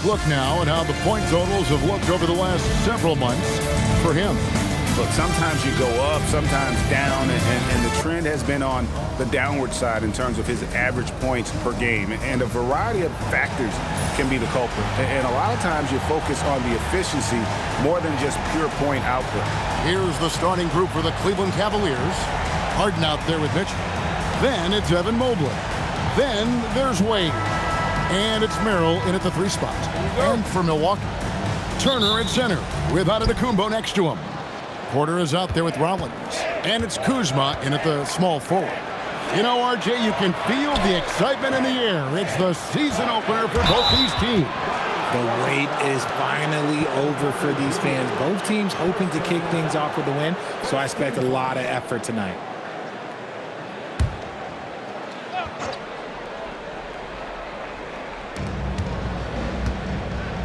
Look now at how the point totals have looked over the last several months for him. Look, sometimes you go up, sometimes down, and the trend has been on the downward side in terms of his average points per game. And a variety of factors can be the culprit. And a lot of times you focus on the efficiency more than just pure point output. Here's the starting group for the Cleveland Cavaliers. Harden out there with Mitchell. Then it's Evan Mobley. Then there's Wade. And it's Merrill in at the 3 spot. And for Milwaukee, Turner at center with Antetokounmpo next to him. Porter is out there with Rollins. And it's Kuzma in at the small forward. You know, RJ, you can feel the excitement in the air. It's the season opener for both these teams. The wait is finally over for these fans. Both teams hoping to kick things off with a win, so I expect a lot of effort tonight.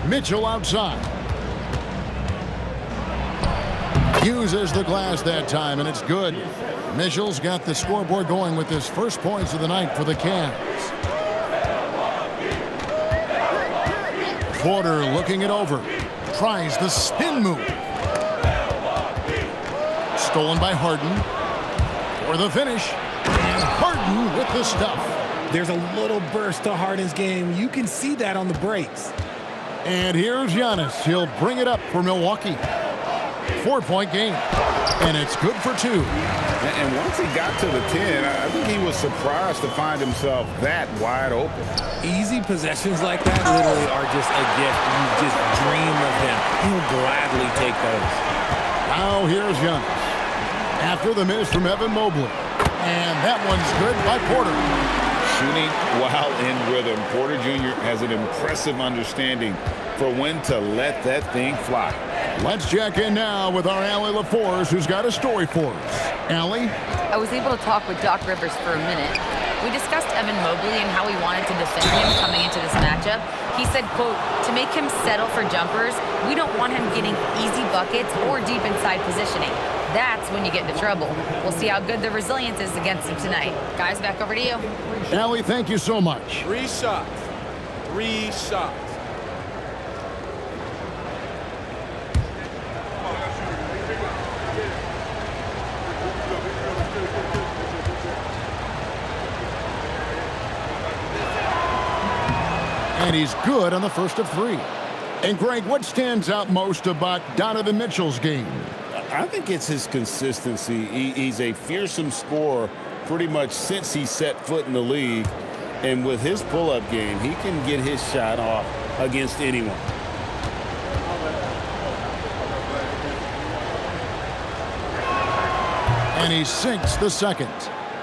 Mitchell outside. Uses the glass that time, and it's good. Mitchell's got the scoreboard going with his first points of the night for the Cavs. Porter looking it over. Tries the spin move. Stolen by Harden. For the finish. And Harden with the stuff. There's a little burst to Harden's game. You can see that on the breaks. And here's Giannis. He'll bring it up for Milwaukee. 4-point game. And it's good for 2. And once he got to the 10, I think he was surprised to find himself that wide open. Easy possessions like that literally are just a gift. You just dream of them. He'll gladly take those. Now here's Giannis. After the miss from Evan Mobley. And that one's good by Porter. Shooting while in rhythm. Porter Jr. has an impressive understanding for when to let that thing fly. Let's check in now with our Allie LaForce, who's got a story for us. Allie? I was able to talk with Doc Rivers for a minute. We discussed Evan Mobley and how he wanted to defend him coming into this matchup. He said, quote, to make him settle for jumpers, we don't want him getting easy buckets or deep inside positioning. That's when you get into trouble. We'll see how good the resilience is against him tonight. Guys, back over to you. Allie, thank you so much. 3 shots. 3 shots. And he's good on the first of 3. And Greg, what stands out most about Donovan Mitchell's game? I think it's his consistency. He's a fearsome scorer pretty much since he set foot in the league. And with his pull-up game, he can get his shot off against anyone. And he sinks the second.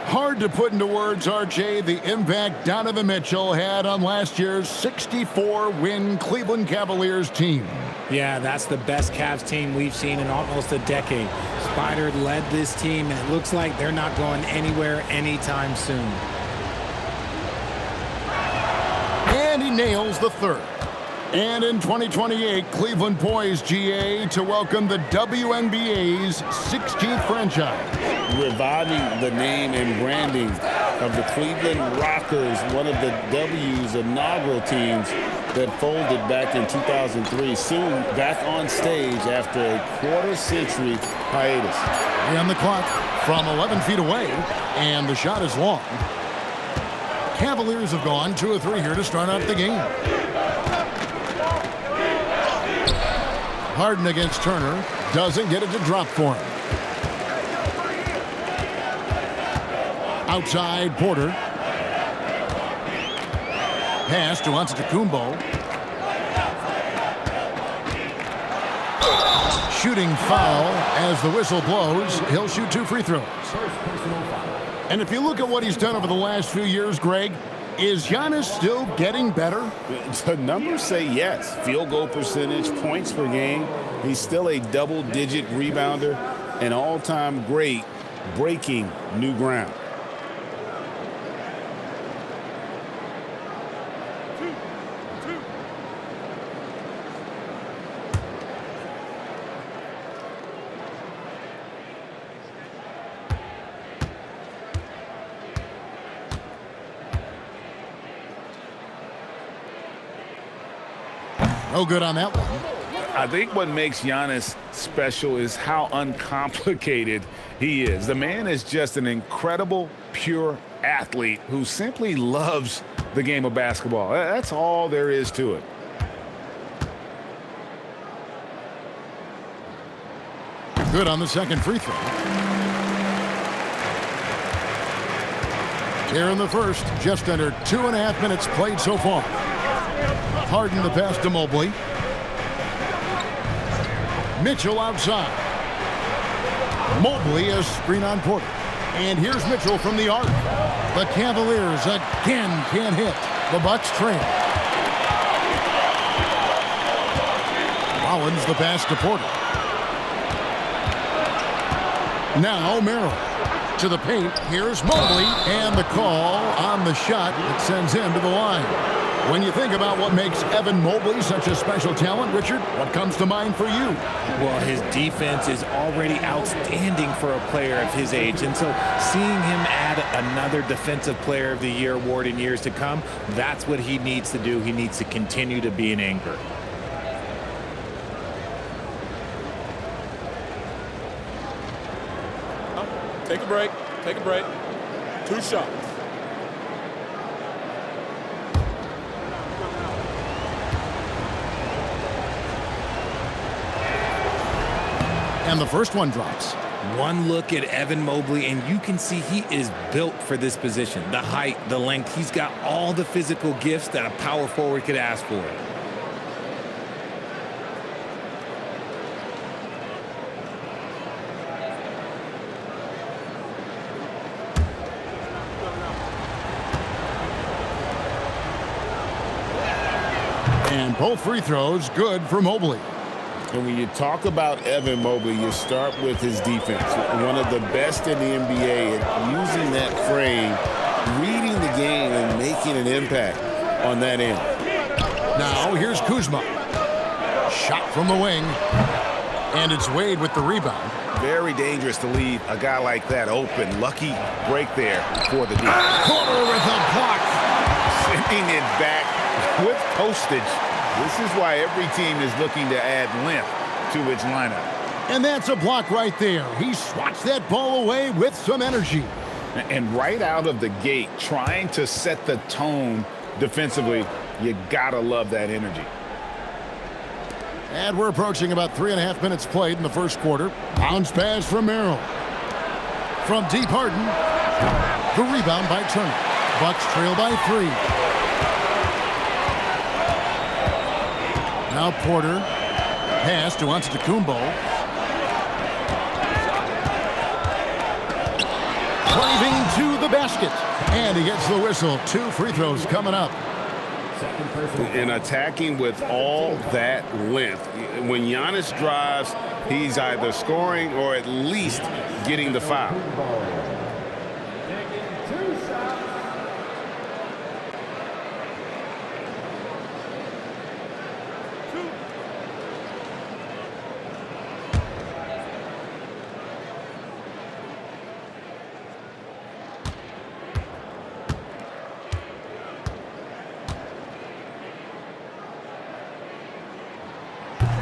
Hard to put into words, RJ, the impact Donovan Mitchell had on last year's 64-win Cleveland Cavaliers team. Yeah, that's the best Cavs team we've seen in almost a decade. Spider led this team, and it looks like they're not going anywhere anytime soon. And he nails the third. And in 2028, Cleveland poised, GA, to welcome the WNBA's 16th franchise. Reviving the name and branding of the Cleveland Rockers, one of the W's inaugural teams that folded back in 2003, soon back on stage after a quarter-century hiatus. On the clock from 11 feet away, and the shot is long. Cavaliers have gone 2 of 3 here to start out the game. Harden against Turner. Doesn't get it to drop for him. Outside, Porter. Pass to Antetokounmpo. Shooting foul as the whistle blows. He'll shoot 2 free throws. And if you look at what he's done over the last few years, Greg, is Giannis still getting better? The numbers say yes. Field goal percentage, points per game. He's still a double-digit rebounder, an all-time great, breaking new ground. No good on that one. I think what makes Giannis special is how uncomplicated he is. The man is just an incredible, pure athlete who simply loves the game of basketball. That's all there is to it. Good on the second free throw. Here in the first, just under 2.5 minutes played so far. Harden the pass to Mobley. Mitchell outside. Mobley a screen on Porter. And here's Mitchell from the arc. The Cavaliers again can't hit. The Bucks trail. Rollins the pass to Porter. Now Merrill to the paint. Here's Mobley, and the call on the shot that sends him to the line. When you think about what makes Evan Mobley such a special talent, Richard, what comes to mind for you? Well, his defense is already outstanding for a player of his age, and so seeing him add another Defensive Player of the Year award in years to come, that's what he needs to do. He needs to continue to be an anchor. Take a break. Take a break. 2 shots. And the first one drops. One look at Evan Mobley, and you can see he is built for this position. The height, the length, he's got all the physical gifts that a power forward could ask for. And both free throws good for Mobley. And when you talk about Evan Mobley, you start with his defense. One of the best in the NBA at using that frame, reading the game, and making an impact on that end. Now here's Kuzma. Shot from the wing. And it's Wade with the rebound. Very dangerous to leave a guy like that open. Lucky break there for the D. Porter with a block. Sending it back with postage. This is why every team is looking to add length to its lineup. And that's a block right there. He swats that ball away with some energy. And right out of the gate, trying to set the tone defensively, you gotta love that energy. And we're approaching about 3.5 minutes played in the first quarter. Bounce pass from Merrill. From deep, Harden. The rebound by Turner. Bucks trail by 3. Now Porter. Pass to Antetokounmpo. Driving to the basket. And he gets the whistle. 2 free throws coming up. And attacking with all that length. When Giannis drives, he's either scoring or at least getting the foul.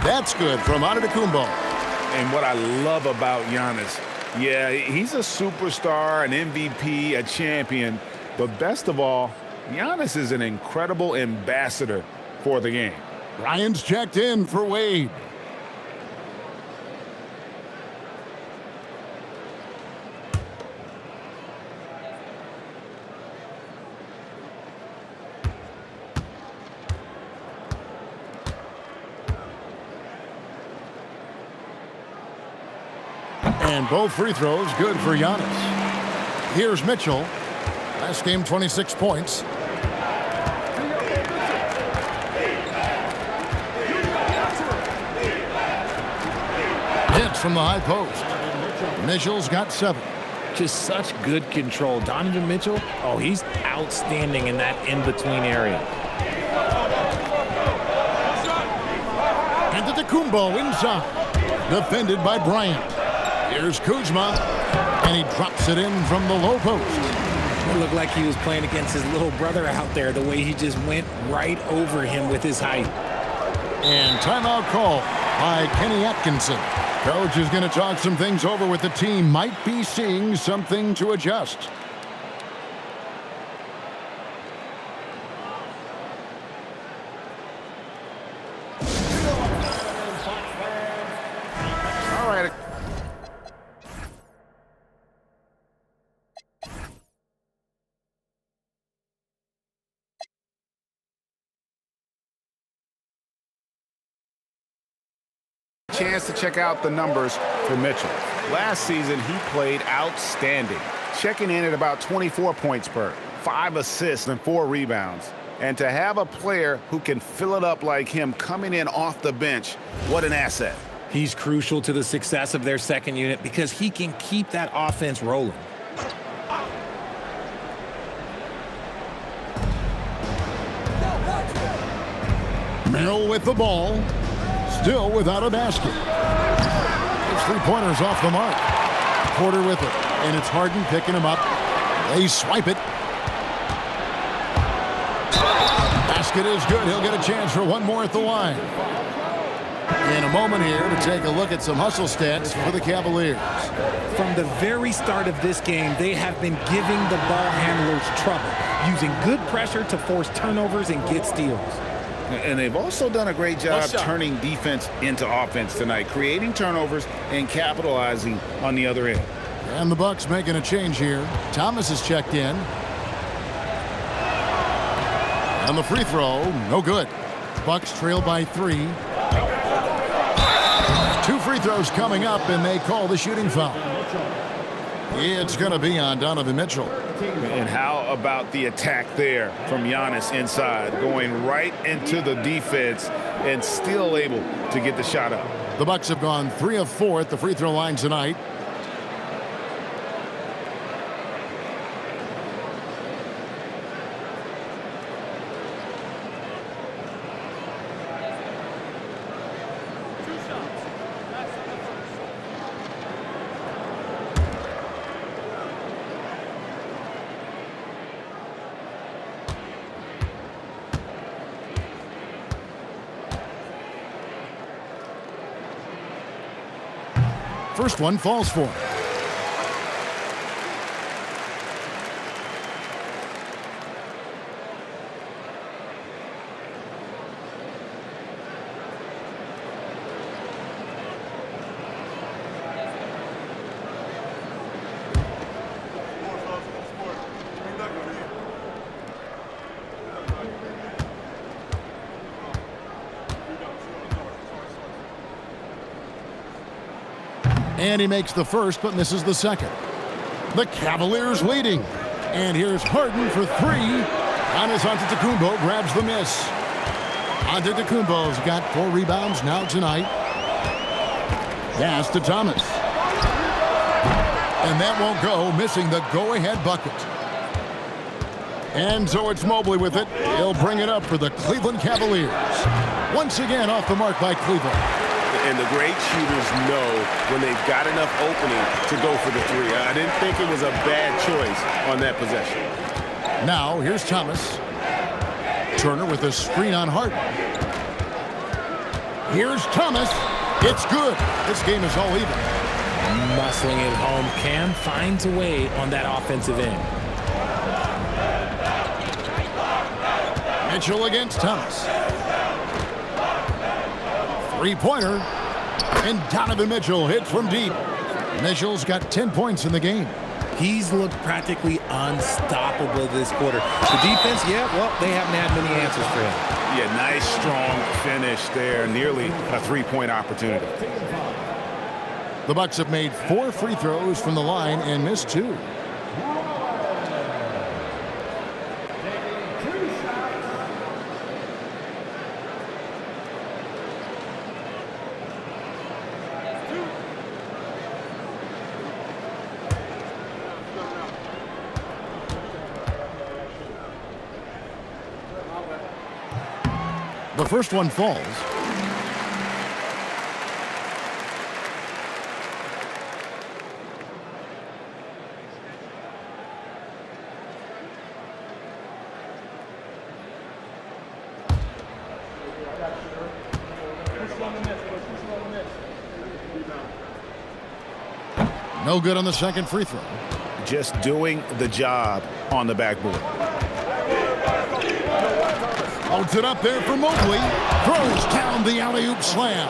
That's good from Antetokounmpo. And what I love about Giannis, yeah, he's a superstar, an MVP, a champion. But best of all, Giannis is an incredible ambassador for the game. Ryan's checked in for Wade. And both free throws good for Giannis. Here's Mitchell. Last game, 26 points. Hits from the high post. Mitchell's got 7. Just such good control. Donovan Mitchell, oh, he's outstanding in that in-between area. Antetokounmpo inside. Defended by Bryant. Here's Kuzma, and he drops it in from the low post. It looked like he was playing against his little brother out there, the way he just went right over him with his height. And timeout call by Kenny Atkinson. Coach is going to talk some things over with the team. Might be seeing something to adjust. All right. Chance to check out the numbers for Mitchell. Last season, he played outstanding, checking in at about 24 points per, 5 assists and 4 rebounds. And to have a player who can fill it up like him coming in off the bench, what an asset. He's crucial to the success of their second unit because he can keep that offense rolling. Merrill with the ball. Still without a basket. It's 3-pointers off the mark. Porter with it. And it's Harden picking him up. They swipe it. Basket is good. He'll get a chance for one more at the line. In a moment here to take a look at some hustle stats for the Cavaliers. From the very start of this game, they have been giving the ball handlers trouble, using good pressure to force turnovers and get steals. And they've also done a great job turning defense into offense tonight, creating turnovers and capitalizing on the other end. And the Bucks making a change here. Thomas is checked in. On the free throw, no good. Bucks trail by 3. 2 free throws coming up, and they call the shooting foul. It's going to be on Donovan Mitchell. And how about the attack there from Giannis inside, going right into the defense and still able to get the shot up. The Bucks have gone 3 of 4 at the free throw line tonight. First one falls for him. And he makes the first, but misses the second. The Cavaliers leading. And here's Harden for 3. Giannis Antetokounmpo grabs the miss. Antetokounmpo's got 4 rebounds now tonight. Pass to Thomas. And that won't go, missing the go-ahead bucket. And so it's Mobley with it. He'll bring it up for the Cleveland Cavaliers. Once again off the mark by Cleveland. And the great shooters know when they've got enough opening to go for the 3. I didn't think it was a bad choice on that possession. Now, here's Thomas. Turner with a screen on Harden. Here's Thomas. It's good. This game is all even. Muscling it home. Cam finds a way on that offensive end. Mitchell against Thomas. 3-pointer. And Donovan Mitchell hits from deep. Mitchell's got 10 points in the game. He's looked practically unstoppable this quarter. The defense, yeah, well, they haven't had many answers for him. Yeah, nice, strong finish there. Nearly a 3-point opportunity. The Bucks have made 4 free throws from the line and missed 2. The first one falls. No good on the second free throw. Just doing the job on the backboard. Holds it up there for Mobley. Throws down the alley-oop slam.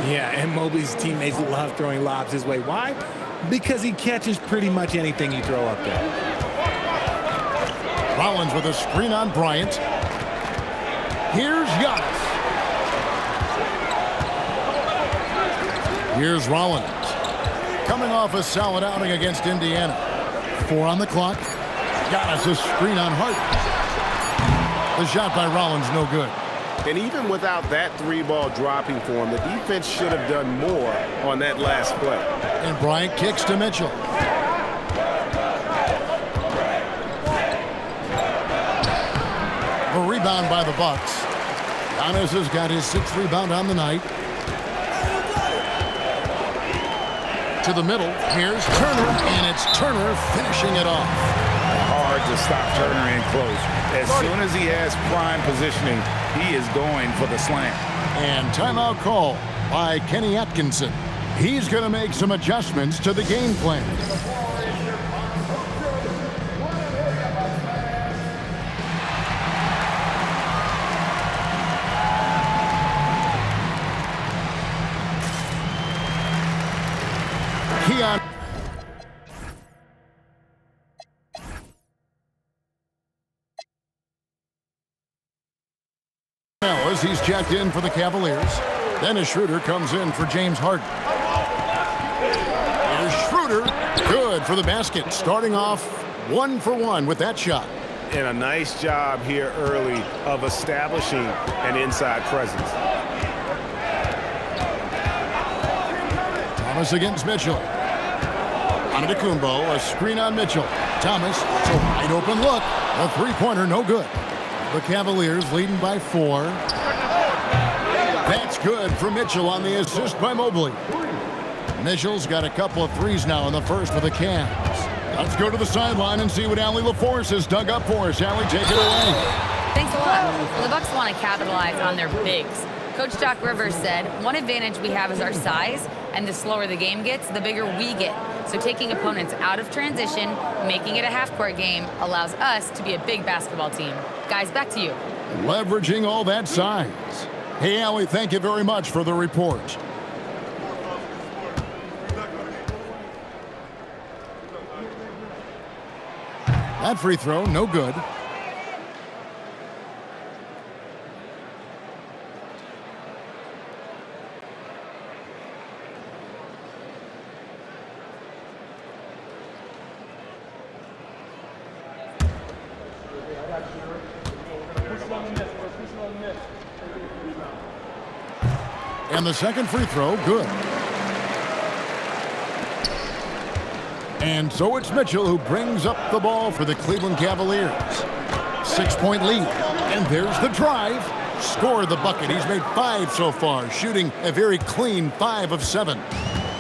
Yeah, and Mobley's teammates love throwing lobs his way. Why? Because he catches pretty much anything you throw up there. Rollins with a screen on Bryant. Here's Giannis. Here's Rollins. Coming off a solid outing against Indiana. 4 on the clock. Giannis a screen on Harden. The shot by Rollins no good. And even without that 3-ball dropping for him, the defense should have done more on that last play. And Bryant kicks to Mitchell. A rebound by the Bucks. Giannis has got his 6th rebound on the night. To the middle. Here's Turner, and it's Turner finishing it off. Hard to stop Turner in close. As soon as he has prime positioning, he is going for the slam. And timeout call by Kenny Atkinson. He's going to make some adjustments to the game plan. Keon. As he's checked in for the Cavaliers. Dennis Schroeder comes in for James Harden. Here's Schroeder. Good for the basket. Starting off 1 for 1 with that shot. And a nice job here early of establishing an inside presence. Thomas against Mitchell. Antetokounmpo, a screen on Mitchell. Thomas, it's a wide open look. A three-pointer, no good. The Cavaliers leading by 4. That's good for Mitchell on the assist by Mobley. Mitchell's got a couple of threes now in the first for the Cavs. Let's go to the sideline and see what Allie LaForce has dug up for us. Allie, take it away. Thanks a lot. Well, the Bucks want to capitalize on their bigs. Coach Doc Rivers said, one advantage we have is our size, and the slower the game gets, the bigger we get. So taking opponents out of transition, making it a half-court game, allows us to be a big basketball team. Guys, back to you. Leveraging all that size. Hey, Allie, thank you very much for the report. That free throw, no good. And the second free throw, good. And so it's Mitchell who brings up the ball for the Cleveland Cavaliers. 6-point lead. And there's the drive. Scored the bucket. He's made 5 so far, shooting a very clean 5 of 7.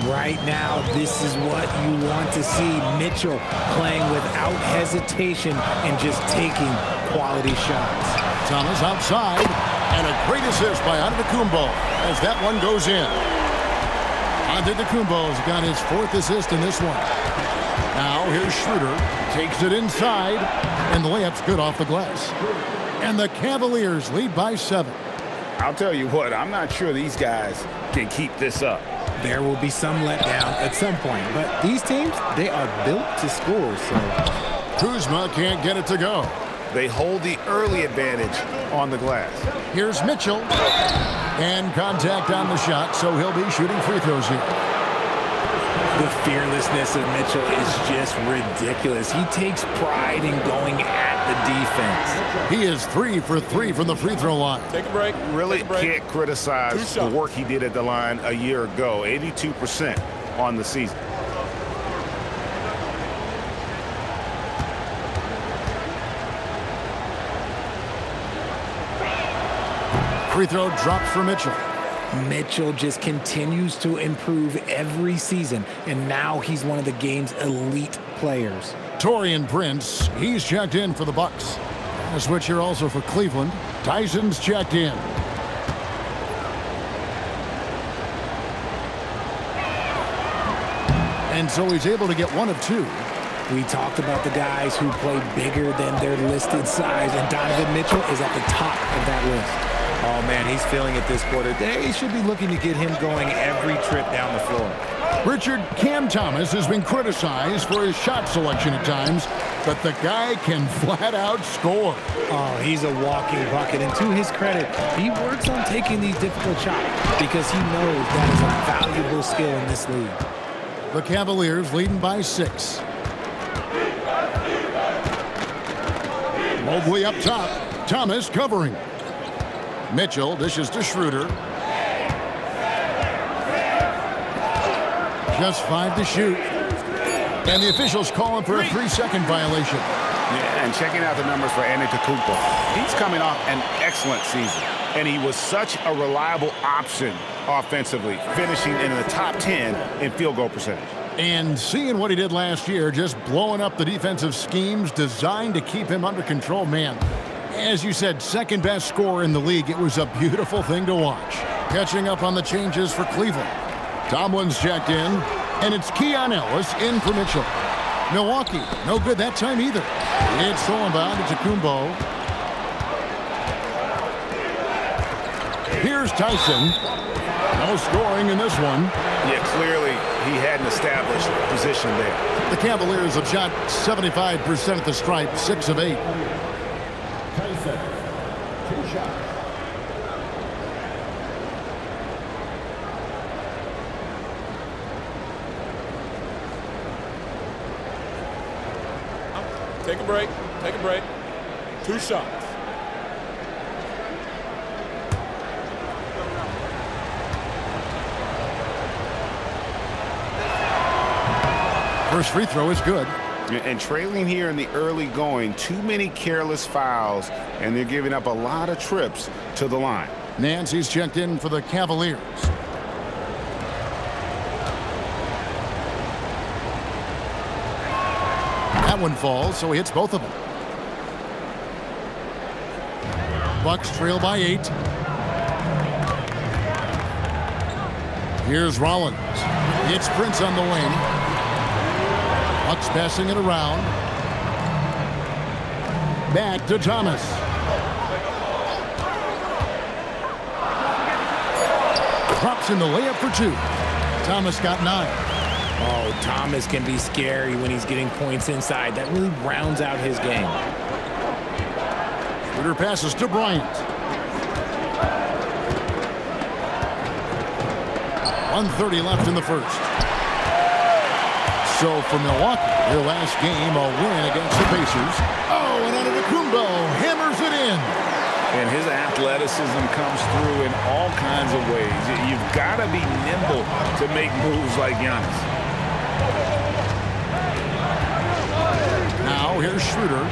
Right now, this is what you want to see. Mitchell playing without hesitation and just taking quality shots. Thomas outside. And a great assist by Antetokounmpo as that one goes in. Antetokounmpo's got his 4th assist in this one. Now here's Schroeder. Takes it inside. And the layup's good off the glass. And the Cavaliers lead by 7. I'll tell you what, I'm not sure these guys can keep this up. There will be some letdown at some point. But these teams, they are built to score. So Kuzma can't get it to go. They hold the early advantage on the glass. Here's Mitchell. And contact on the shot, so he'll be shooting free throws here. The fearlessness of Mitchell is just ridiculous. He takes pride in going at the defense. He is 3 for 3 from the free throw line. Take a break. Really Take a break. can't criticize the work he did at the line a year ago. 82% on the season. Free throw dropped for Mitchell. Mitchell just continues to improve every season, and now he's one of the game's elite players. Taurean Prince, he's checked in for the Bucks. A switch here also for Cleveland. Tyson's checked in. And so he's able to get 1 of 2. We talked about the guys who play bigger than their listed size, and Donovan Mitchell is at the top of that list. Oh, man, he's feeling it this quarter. They should be looking to get him going every trip down the floor. Richard, Cam Thomas has been criticized for his shot selection at times, but the guy can flat out score. Oh, he's a walking bucket, and to his credit, he works on taking these difficult shots because he knows that is a valuable skill in this league. The Cavaliers leading by 6. Mobley up top. Thomas covering. Mitchell dishes to Schroeder. Just 5 to shoot. And the officials calling for a 3-second violation. Yeah, and checking out the numbers for Antetokounmpo. He's coming off an excellent season, and he was such a reliable option offensively, finishing in the top 10 in field goal percentage. And seeing what he did last year, just blowing up the defensive schemes designed to keep him under control, man. As you said, second best scorer in the league. It was a beautiful thing to watch. Catching up on the changes for Cleveland. Tomlin's checked in, and it's Keon Ellis in for Mitchell. Milwaukee, no good that time either. It's Solomon to Kumbo. Here's Tyson. No scoring in this one. Yeah, clearly he hadn't established position there. The Cavaliers have shot 75% at the stripe, 6 of 8. Tyson, 2 shots. Take a break. Take a break. 2 shots. First free throw is good. And trailing here in the early going, too many careless fouls, and they're giving up a lot of trips to the line. Nancy's checked in for the Cavaliers. That one falls, so he hits both of them. Bucks trail by 8. Here's Rollins. It's Prince on the wing. Bucks passing it around. Back to Thomas. Drops in the layup for 2. Thomas got 9. Oh, Thomas can be scary when he's getting points inside. That really rounds out his game. Schroeder passes to Bryant. 1:30 left in the first. So for Milwaukee, their last game, a win against the Pacers. Oh, and Antetokounmpo hammers it in. And his athleticism comes through in all kinds of ways. You've got to be nimble to make moves like Giannis. Now here's Schroeder.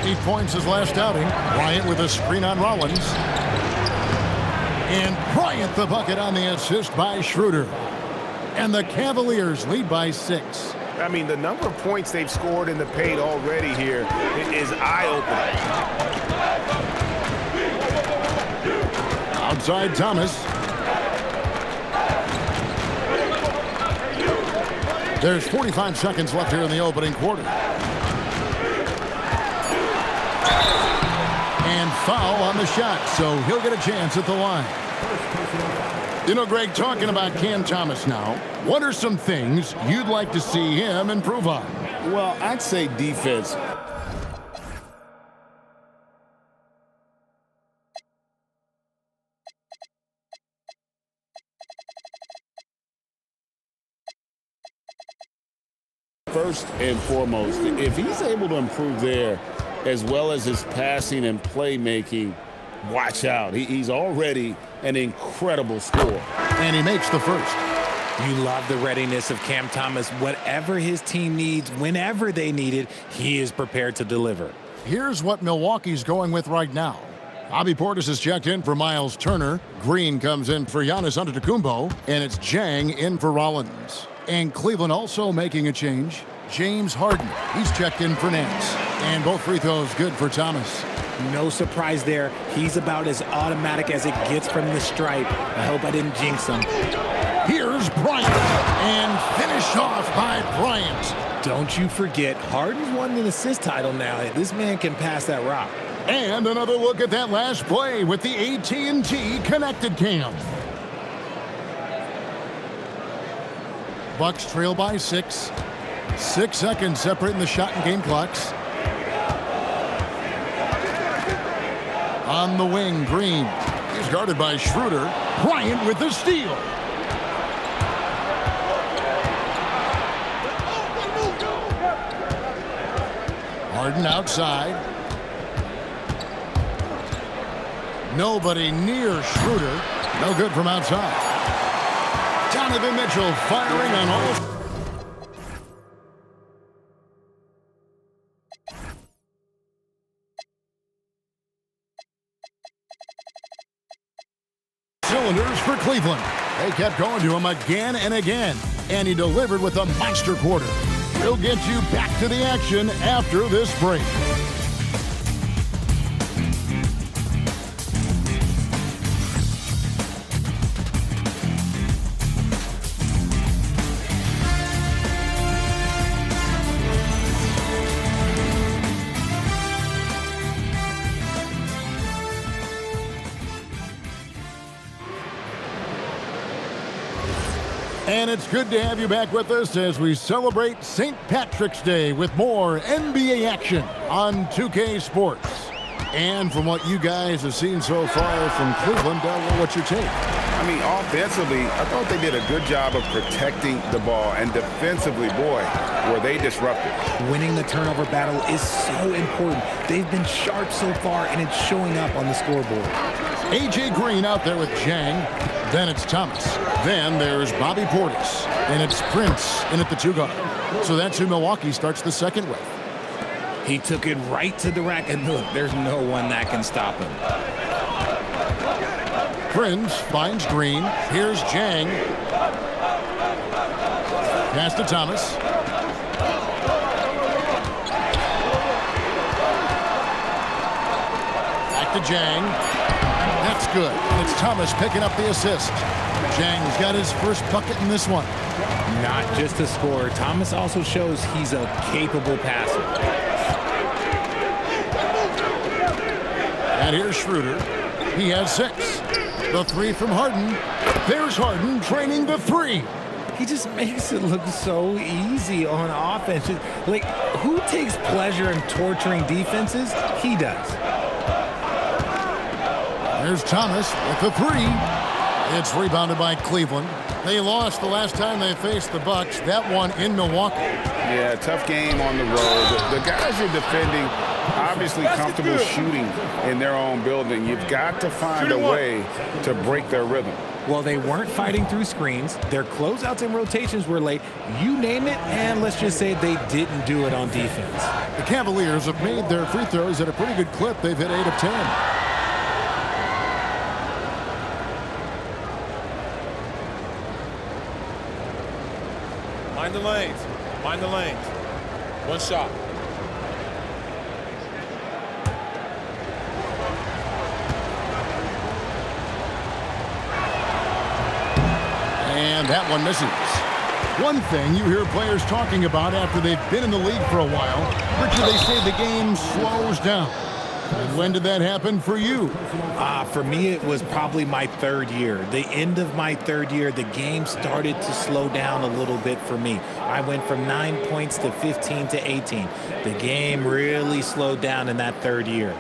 8 points his last outing. Bryant with a screen on Rollins. And Bryant the bucket on the assist by Schroeder. And the Cavaliers lead by 6. I mean, the number of points they've scored in the paint already here is eye-opening. Outside Thomas. There's 45 seconds left here in the opening quarter. And foul on the shot, so he'll get a chance at the line. You know, Greg, talking about Cam Thomas now, what are some things you'd like to see him improve on? Well, I'd say defense. First and foremost, if he's able to improve there, as well as his passing and playmaking, watch out. He's already an incredible scorer. And he makes the first. You love the readiness of Cam Thomas. Whatever his team needs, whenever they need it, he is prepared to deliver. Here's what Milwaukee's going with right now. Bobby Portis has checked in for Miles Turner. Green comes in for Giannis Antetokounmpo. And it's Jang in for Rollins. And Cleveland also making a change. James Harden. He's checked in for Nance. And both free throws good for Thomas. No surprise there. He's about as automatic as it gets from the stripe. I hope I didn't jinx him. Here's Bryant, and finished off by Bryant. Don't you forget, Harden's won an assist title now. This man can pass that rock. And another look at that last play with the AT&T Connected Cam. Bucks trail by 6. 6 seconds separating the shot and game clocks. On the wing, Green. He's guarded by Schroeder. Bryant with the steal. Harden outside. Nobody near Schroeder. No good from outside. Donovan Mitchell firing on all cylinders for Cleveland. They kept going to him again and again, and he delivered with a monster quarter. We'll get you back to the action after this break. And it's good to have you back with us as we celebrate St. Patrick's Day with more NBA action on 2K Sports. And from what you guys have seen so far from Cleveland, what's your take? I mean, offensively, I thought they did a good job of protecting the ball. And defensively, boy, were they disruptive. Winning the turnover battle is so important. They've been sharp so far, and it's showing up on the scoreboard. A.J. Green out there with Jang. Then it's Thomas. Then there's Bobby Portis. And it's Prince in at the 2 guard. So that's who Milwaukee starts the second with. He took it right to the rack, and look, there's no one that can stop him. Prince finds Green. Here's Jang. Pass to Thomas. Back to Jang. That's good. It's Thomas picking up the assist. Jang's got his first bucket in this one. Not just a scorer. Thomas also shows he's a capable passer. And here's Schroeder. He has 6. The 3 from Harden. There's Harden training the 3. He just makes it look so easy on offense. Like, who takes pleasure in torturing defenses? He does. There's Thomas with the 3. It's rebounded by Cleveland. They lost the last time they faced the Bucks. That one in Milwaukee. Yeah, tough game on the road. The guys you're defending, obviously comfortable shooting in their own building. You've got to find a way to break their rhythm. Well, they weren't fighting through screens. Their closeouts and rotations were late. You name it, and let's just say they didn't do it on defense. The Cavaliers have made their free throws at a pretty good clip. They've hit 8 of 10. Mind the lanes. Mind the lanes. One shot. And that one misses. One thing you hear players talking about after they've been in the league for a while, Richard, they say the game slows down. And when did that happen for you? For me, it was probably my 3rd year. The end of my 3rd year, the game started to slow down a little bit for me. I went from 9 points to 15 to 18. The game really slowed down in that 3rd year.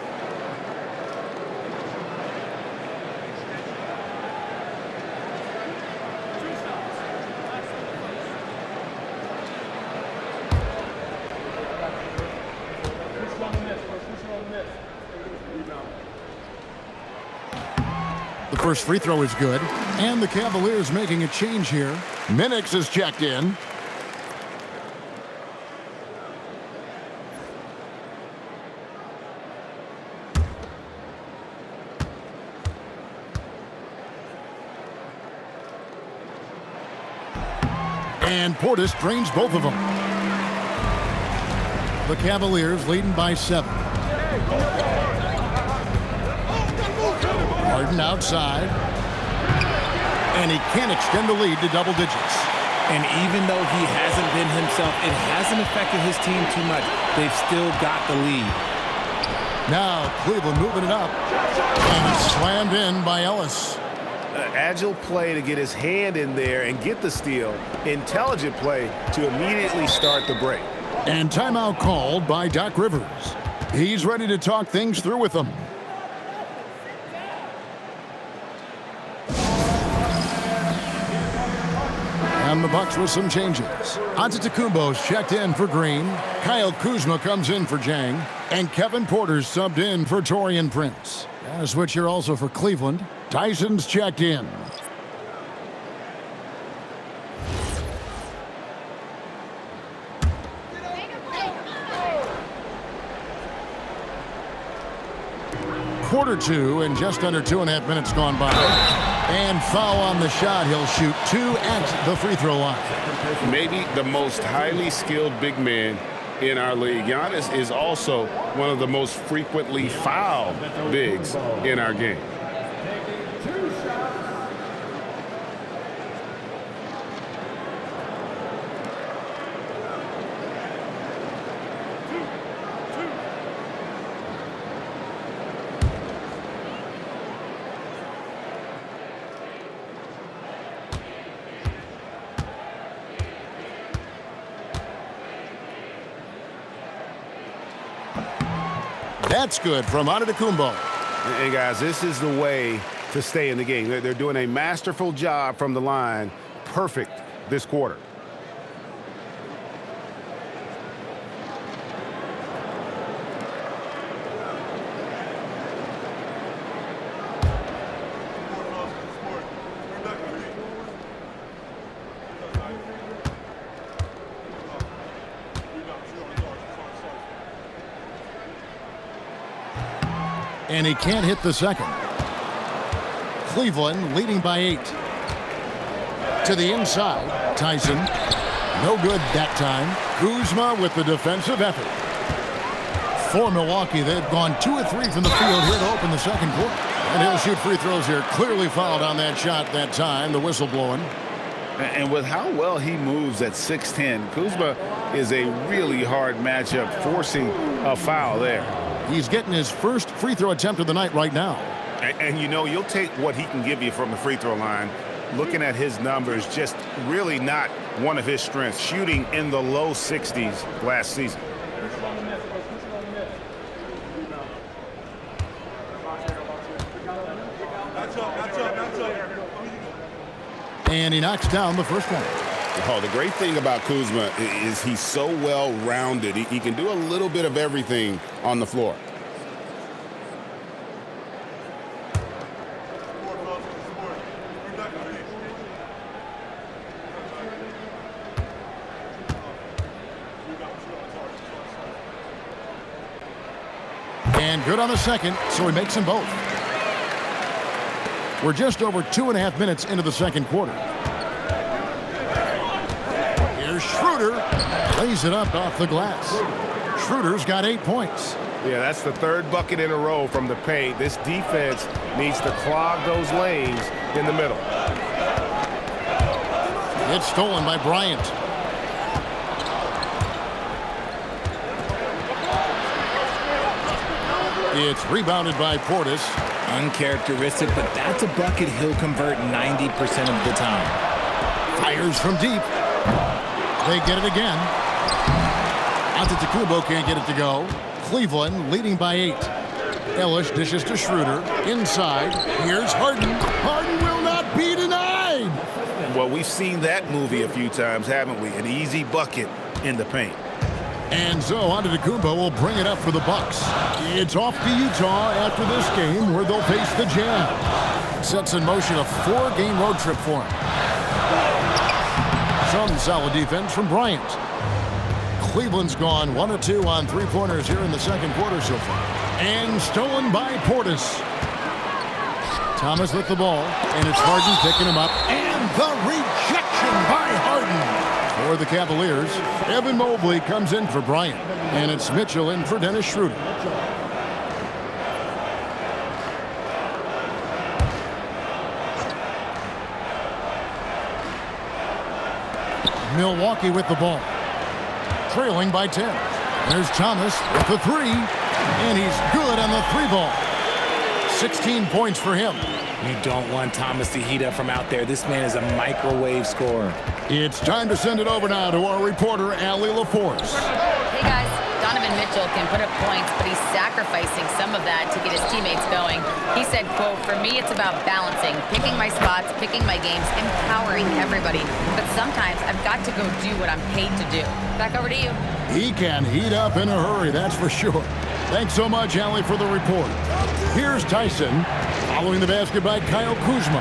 The first free throw is good. And the Cavaliers making a change here. Minix is checked in. And Portis drains both of them. The Cavaliers leading by 7. Harden outside. And he can't extend the lead to double digits. And even though he hasn't been himself, it hasn't affected his team too much. They've still got the lead. Now Cleveland moving it up. And it's slammed in by Ellis. Agile play to get his hand in there and get the steal. Intelligent play to immediately start the break. And timeout called by Doc Rivers. He's ready to talk things through with them. And the Bucks with some changes. Antetokounmpo's checked in for Green. Kyle Kuzma comes in for Jang. And Kevin Porter's subbed in for Taurean Prince. And a switch here also for Cleveland. Tyson's checked in. Quarter two and just under 2.5 minutes gone by. And foul on the shot. He'll shoot 2 at the free throw line. Maybe the most highly skilled big man in our league. Giannis is also one of the most frequently fouled bigs in our game. That's good from Antetokounmpo. And guys, this is the way to stay in the game. They're doing a masterful job from the line. Perfect this quarter. And he can't hit the second. Cleveland leading by 8. To the inside, Tyson. No good that time. Kuzma with the defensive effort. For Milwaukee, they've gone 2 of 3 from the field here to open the second quarter. And he'll shoot free throws here. Clearly fouled on that shot that time. The whistle blowing. And with how well he moves at 6'10", Kuzma is a really hard matchup, forcing a foul there. He's getting his first free throw attempt of the night right now. And you know, you'll take what he can give you from the free throw line. Looking at his numbers, just really not one of his strengths. Shooting in the low 60s last season. And he knocks down the first one. Oh, the great thing about Kuzma is he's so well-rounded. He can do a little bit of everything on the floor. And good on the second, so he makes them both. We're just over 2.5 minutes into the second quarter. Here's Schroeder. Lays it up off the glass. Schroeder's got 8 points. Yeah, that's the third bucket in a row from the paint. This defense needs to clog those lanes in the middle. It's stolen by Bryant. It's rebounded by Portis. Uncharacteristic, but that's a bucket he'll convert 90% of the time. Fires from deep. They get it again. Antetokounmpo can't get it to go. Cleveland leading by 8. Ellis dishes to Schroeder. Inside. Here's Harden. Harden will not be denied. Well, we've seen that movie a few times, haven't we? An easy bucket in the paint. And so Antetokounmpo will bring it up for the Bucks. It's off to Utah after this game where they'll face the Jazz. Sets in motion a 4-game road trip for him. Some solid defense from Bryant. Cleveland's gone 1 of 2 on 3-pointers here in the second quarter so far. And stolen by Portis. Thomas with the ball, and it's Harden picking him up. And the rejection by Harden. For the Cavaliers, Evan Mobley comes in for Bryant. And it's Mitchell in for Dennis Schroeder. Milwaukee with the ball. Trailing by 10. There's Thomas with the three. And he's good on the three ball. 16 points for him. You don't want Thomas to heat up from out there. This man is a microwave scorer. It's time to send it over now to our reporter, Allie LaForce. Hey, guys. Donovan Mitchell can put up points, but he's sacrificing some of that to get his teammates going. He said, quote, "For me, it's about balancing, picking my spots, picking my games, empowering everybody. But sometimes I've got to go do what I'm paid to do." Back over to you. He can heat up in a hurry, that's for sure. Thanks so much, Allie, for the report. Here's Tyson, following the basket by Kyle Kuzma.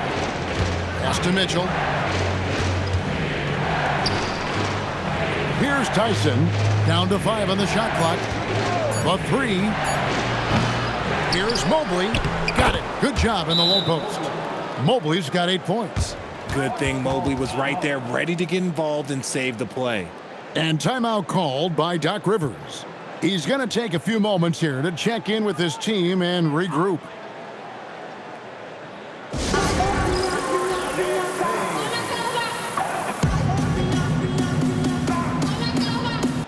Pass to Mitchell. Here's Tyson, down to 5 on the shot clock. The three. Here's Mobley. Got it. Good job in the low post. Mobley's got 8 points. Good thing Mobley was right there, ready to get involved and save the play. And timeout called by Doc Rivers. He's going to take a few moments here to check in with his team and regroup.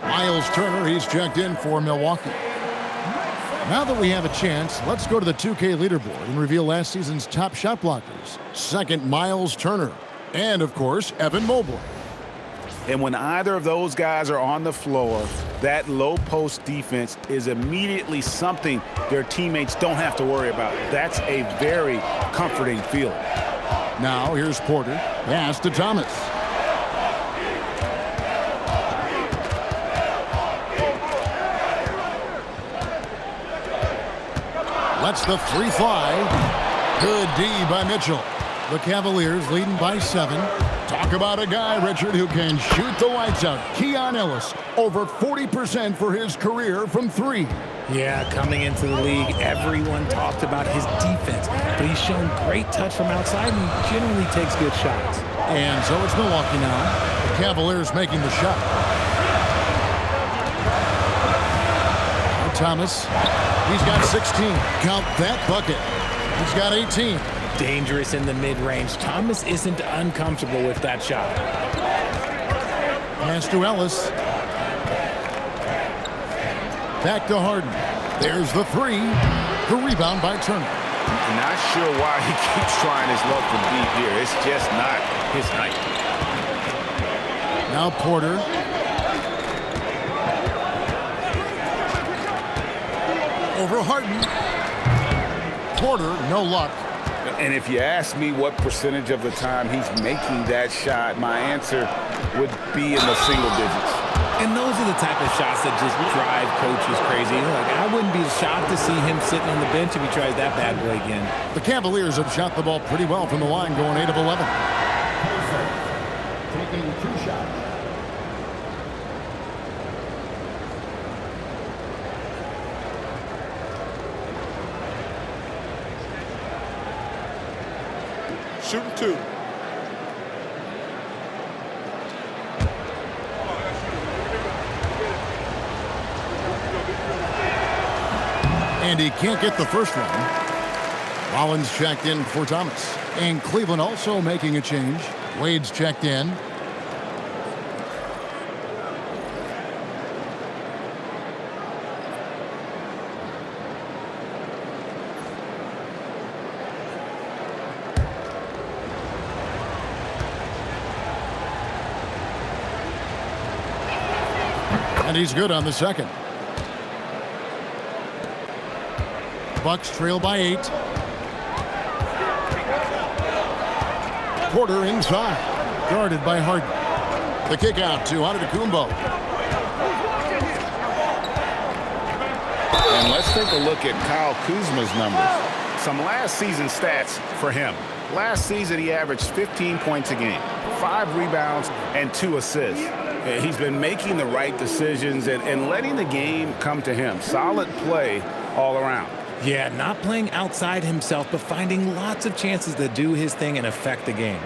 Miles Turner, he's checked in for Milwaukee. Now that we have a chance, let's go to the 2K leaderboard and reveal last season's top shot blockers. Second, Miles Turner. And, of course, Evan Mobley. And when either of those guys are on the floor, that low post defense is immediately something their teammates don't have to worry about. That's a very comforting feeling. Now here's Porter. Pass to Thomas. Lets the three fly. Good D by Mitchell. The Cavaliers leading by 7. Talk about a guy, Richard, who can shoot the lights out. Keon Ellis, over 40% for his career from 3. Yeah, coming into the league, everyone talked about his defense, but he's shown great touch from outside and generally takes good shots. And so it's Milwaukee now. The Cavaliers making the shot. Thomas, he's got 16. Count that bucket. He's got 18. Dangerous in the mid-range. Thomas isn't uncomfortable with that shot. Pass to Ellis. Back to Harden. There's the three. The rebound by Turner. Not sure why he keeps trying his luck from deep here. It's just not his night. Now Porter. Over Harden. Porter, no luck. And if you ask me what percentage of the time he's making that shot, my answer would be in the single digits. And those are the type of shots that just drive coaches crazy. Like, I wouldn't be shocked to see him sitting on the bench if he tries that bad boy again. The Cavaliers have shot the ball pretty well from the line, going 8 of 11. Taking 2 shots. Shooting 2. And he can't get the first one. Rollins checked in for Thomas. And Cleveland also making a change. Wade's checked in. And he's good on the second. Bucks trail by 8. Porter inside. Guarded by Harden. The kick out to Antetokounmpo. And let's take a look at Kyle Kuzma's numbers. Some last season stats for him. Last season, he averaged 15 points a game, 5 rebounds, and 2 assists. He's been making the right decisions and letting the game come to him. Solid play all around. Yeah, not playing outside himself, but finding lots of chances to do his thing and affect the game.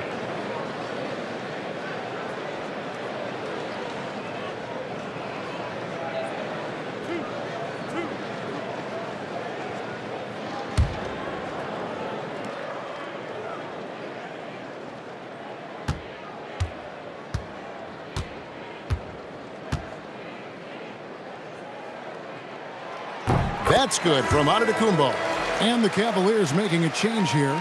That's good from Antetokounmpo. And the Cavaliers making a change here.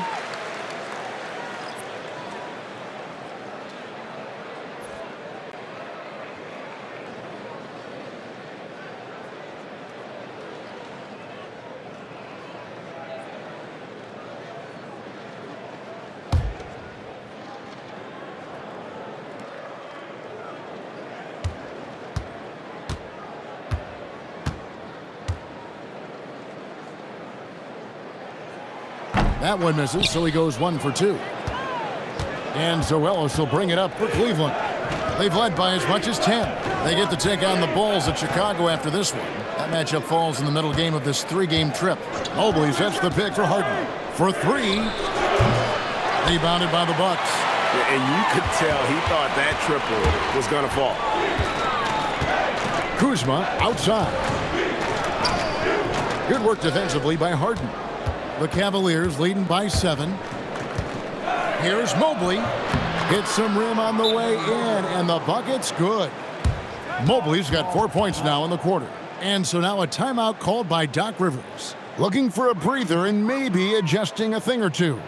That one misses, so he goes 1 for 2. And Zoelos will bring it up for Cleveland. They've led by as much as 10. They get to take on the Bulls at Chicago after this one. That matchup falls in the middle game of this 3-game trip. Mobley sets the pick for Harden. For 3. Rebounded by the Bucks. And you could tell he thought that triple was going to fall. Kuzma outside. Good work defensively by Harden. The Cavaliers leading by 7. Here's Mobley. Hits some rim on the way in, and the bucket's good. Mobley's got 4 points now in the quarter. And so now a timeout called by Doc Rivers. Looking for a breather and maybe adjusting a thing or two.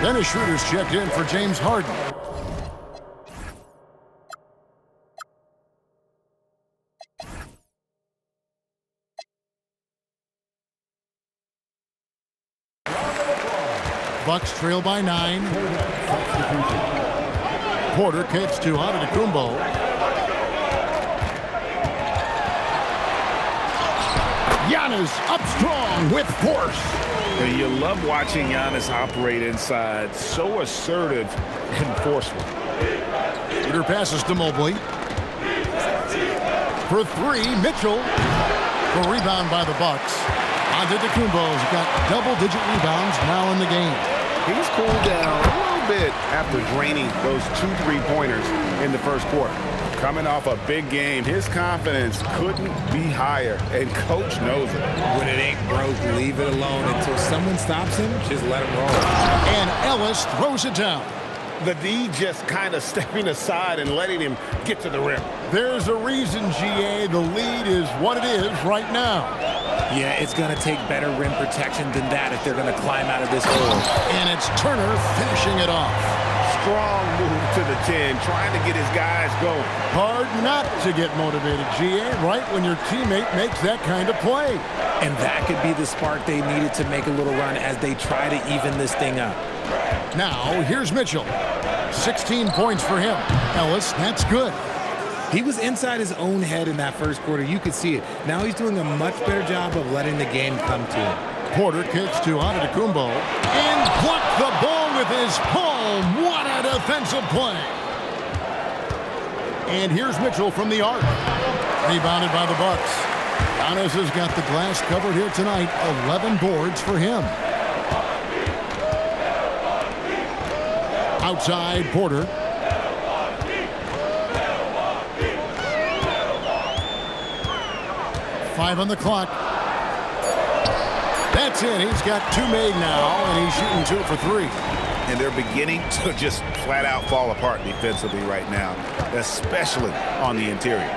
Dennis Schroeder's checked in for James Harden. Bucks trail by 9. Porter kicks to Antetokounmpo. Giannis up strong with force. You love watching Giannis operate inside. So assertive and forceful. Shooter passes to Mobley. For 3, Mitchell. For rebound by the Bucks. Antetokounmpo's got double-digit rebounds now in the game. He's cooled down a little bit after draining those 2 3-pointers in the first quarter. Coming off a big game, his confidence couldn't be higher, and Coach knows it. When it ain't broke, leave it alone until someone stops him. Just let him roll. And Ellis throws it down. The D just kind of stepping aside and letting him get to the rim. There's a reason, GA, the lead is what it is right now. Yeah, it's going to take better rim protection than that if they're going to climb out of this hole. And it's Turner finishing it off. Strong move to the 10, trying to get his guys going. Hard not to get motivated, GA, right when your teammate makes that kind of play. And that could be the spark they needed to make a little run as they try to even this thing up. Now, here's Mitchell. 16 points for him. Ellis, that's good. He was inside his own head in that first quarter. You could see it. Now he's doing a much better job of letting the game come to him. Porter kicks to Antetokounmpo and blocked the ball with his palm. What a defensive play. And here's Mitchell from the arc. Rebounded by the Bucks. Giannis has got the glass covered here tonight. 11 boards for him. Outside, Porter. Five on the clock. That's it. He's got 2 made now, and he's shooting 2 for 3. And they're beginning to just flat out fall apart defensively right now, especially on the interior.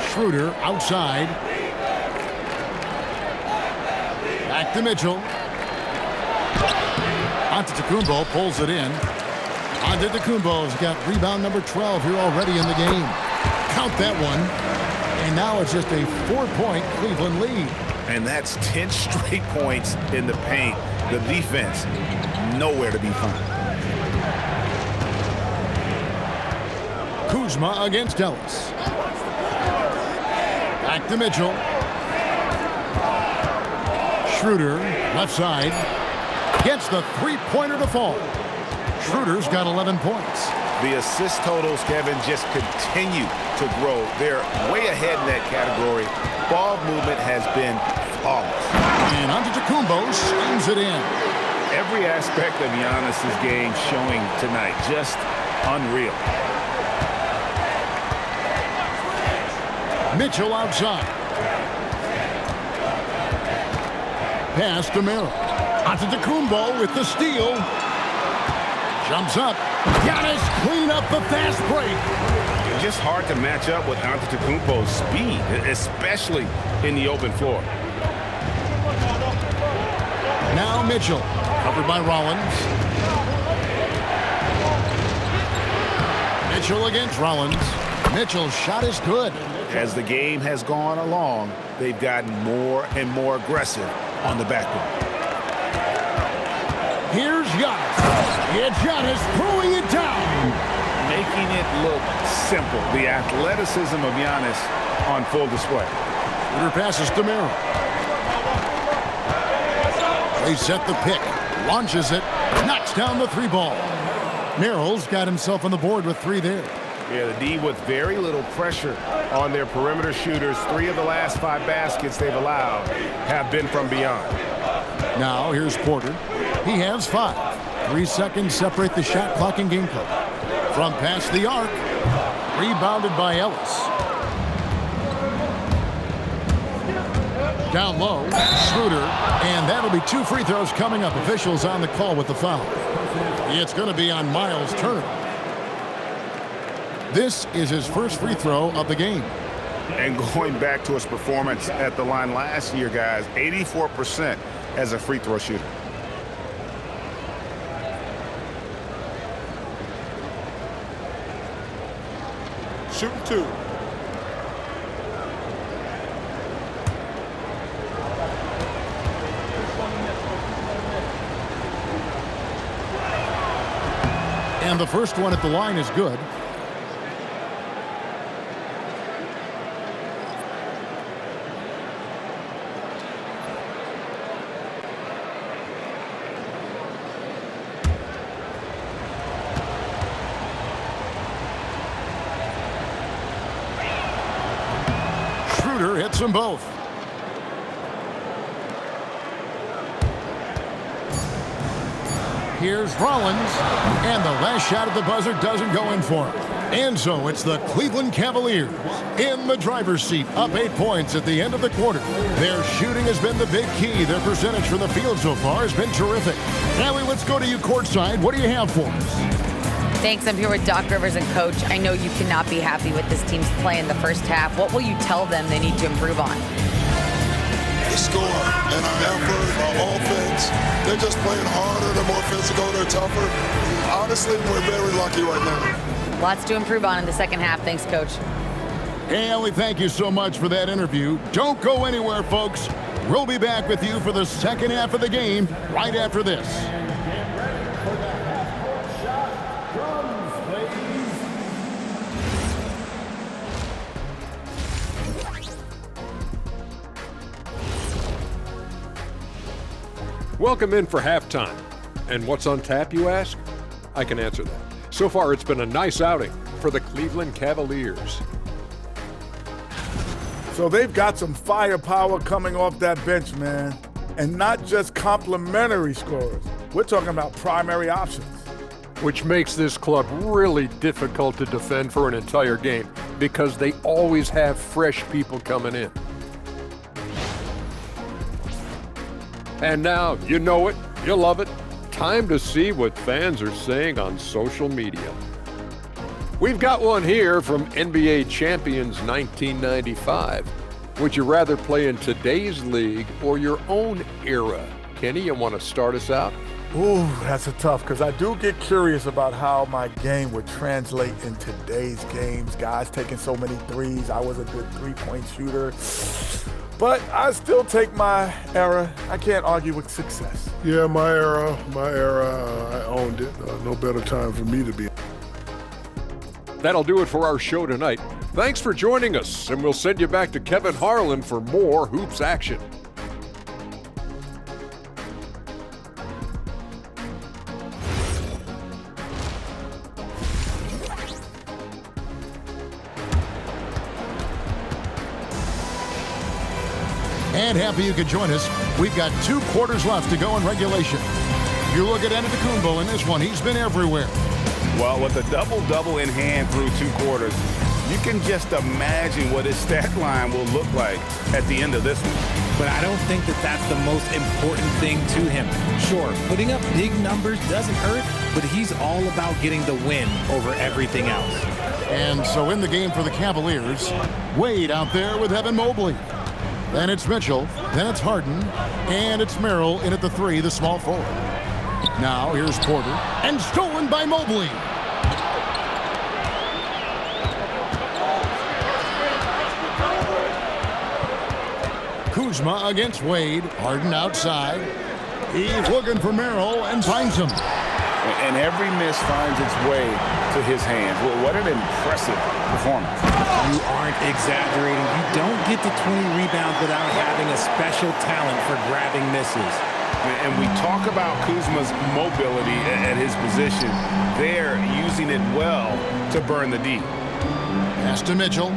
Schroeder outside. Back to Mitchell. Antetokounmpo pulls it in. Antetokounmpo's got rebound number 12 here already in the game. Count that one. And now it's just a 4-point Cleveland lead. And that's 10 straight points in the paint. The defense, nowhere to be found. Kuzma against Ellis. Back to Mitchell. Schroeder, left side. Gets the 3-pointer to fall. Schroeder's got 11 points. The assist totals, Kevin, just continue to grow. They're way ahead in that category. Ball movement has been flawless. And Antetokounmpo slams it in. Every aspect of Giannis's game showing tonight, just unreal. Mitchell outside. Pass to Merrill. Antetokounmpo with the steal. Jumps up. Giannis clean up the fast break. It's just hard to match up with Antetokounmpo's speed, especially in the open floor. Now Mitchell, covered by Rollins. Mitchell against Rollins. Mitchell's shot is good. As the game has gone along, they've gotten more and more aggressive on the backboard. Here's Giannis. It's Giannis throwing it down. Making it look simple. The athleticism of Giannis on full display. Shooter passes to Merrill. They set the pick. Launches it. Knocks down the three ball. Merrill's got himself on the board with 3 there. Yeah, the D with very little pressure on their perimeter shooters. 3 of the last 5 baskets they've allowed have been from beyond. Now here's Porter. He has 5. 3 seconds separate the shot clock and game clock. From past the arc. Rebounded by Ellis. Down low, Schroeder, and that'll be 2 free throws coming up. Officials on the call with the foul. It's going to be on Miles Turner. This is his first free throw of the game. And going back to his performance at the line last year, guys, 84% as a free throw shooter. Shooting 2. And the first one at the line is good. Schroeder hits them both. Here's Rollins, and the last shot at the buzzer doesn't go in for him. And so it's the Cleveland Cavaliers in the driver's seat, up 8 points at the end of the quarter. Their shooting has been the big key. Their percentage from the field so far has been terrific. Allie, let's go to you courtside. What do you have for us? Thanks. I'm here with Doc Rivers and Coach. I know you cannot be happy with this team's play in the first half. What will you tell them they need to improve on? The score and our effort, our offense, they're just playing harder, they're more physical, they're tougher. Honestly, we're very lucky right now. Lots to improve on in the second half. Thanks, Coach. Hey, Allie, thank you so much for that interview. Don't go anywhere, folks. We'll be back with you for the second half of the game right after this. Welcome in for halftime. And what's on tap, you ask? I can answer that. So far, it's been a nice outing for the Cleveland Cavaliers. So they've got some firepower coming off that bench, man. And not just complimentary scorers. We're talking about primary options. Which makes this club really difficult to defend for an entire game because they always have fresh people coming in. And now, you know it, you love it. Time to see what fans are saying on social media. We've got one here from NBA Champions 1995. Would you rather play in today's league or your own era? Kenny, you want to start us out? Ooh, that's a tough, because I do get curious about how my game would translate in today's games. Guys taking so many threes. I was a good three-point shooter. But I still take my era. I can't argue with success. Yeah, my era, I owned it. No better time for me to be. That'll do it for our show tonight. Thanks for joining us, and we'll send you back to Kevin Harlan for more hoops action. And happy you could join us. We've got 2 quarters left to go in regulation. You look at Antetokounmpo in this one. He's been everywhere. Well, with a double-double in hand through 2 quarters, you can just imagine what his stat line will look like at the end of this one. But I don't think that that's the most important thing to him. Sure, putting up big numbers doesn't hurt, but he's all about getting the win over everything else. And so in the game for the Cavaliers, Wade out there with Evan Mobley. Then it's Mitchell, then it's Harden, and it's Merrill in at the 3, the small forward. Now here's Porter, and stolen by Mobley. Kuzma against Wade. Harden outside. He's looking for Merrill and finds him. And every miss finds its way to his hands. Well, what an impressive performance. You aren't exaggerating. You don't get to 20 rebounds without having a special talent for grabbing misses. And we talk about Kuzma's mobility at his position. They're using it well to burn the D. Pass to Mitchell.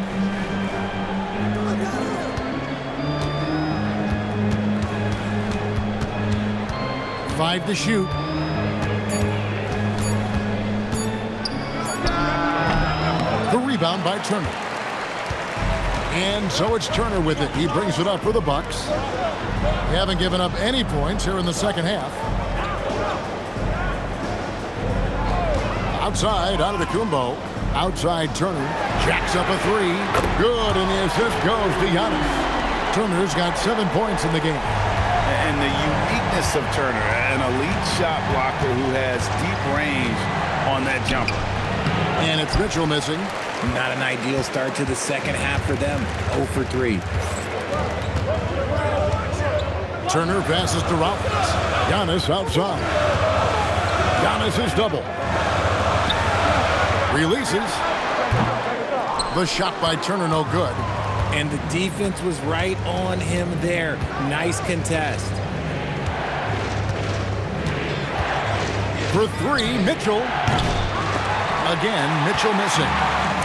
Five to shoot. The rebound by Turner. And so it's Turner with it. He brings it up for the Bucks. They haven't given up any points here in the second half. Outside, Antetokounmpo. Outside, Turner. Jacks up a 3. Good, and the assist goes to Giannis. Turner's got 7 points in the game. And the uniqueness of Turner, an elite shot blocker who has deep range on that jumper. And it's Mitchell missing. Not an ideal start to the second half for them. 0 for 3. Turner passes to Rollins. Giannis outside. Giannis is double. Releases. The shot by Turner no good. And the defense was right on him there. Nice contest. For 3, Mitchell. Again, Mitchell missing.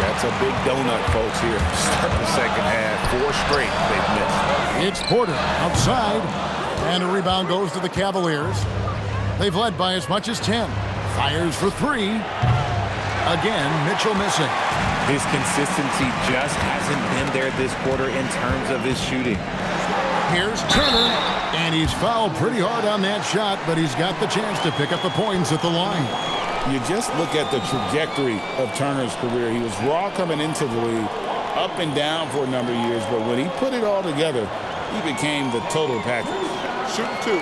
That's a big donut, folks, here. Start the second half. 4 straight they've missed. It's Porter outside. And a rebound goes to the Cavaliers. They've led by as much as 10. Fires for 3. Again, Mitchell missing. His consistency just hasn't been there this quarter in terms of his shooting. Here's Turner, and he's fouled pretty hard on that shot, but he's got the chance to pick up the points at the line. You just look at the trajectory of Turner's career. He was raw coming into the league, up and down for a number of years, but when he put it all together, he became the total package. Shoot 2.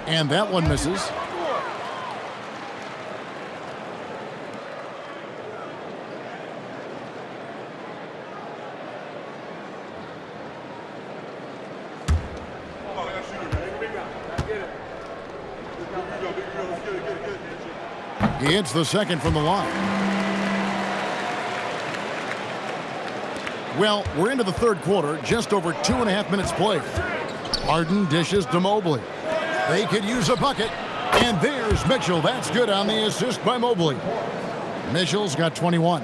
And that one misses. He hits the second from the line. Well, we're into the third quarter, just over 2.5 minutes played. Harden dishes to Mobley. They could use a bucket. And there's Mitchell. That's good on the assist by Mobley. Mitchell's got 21.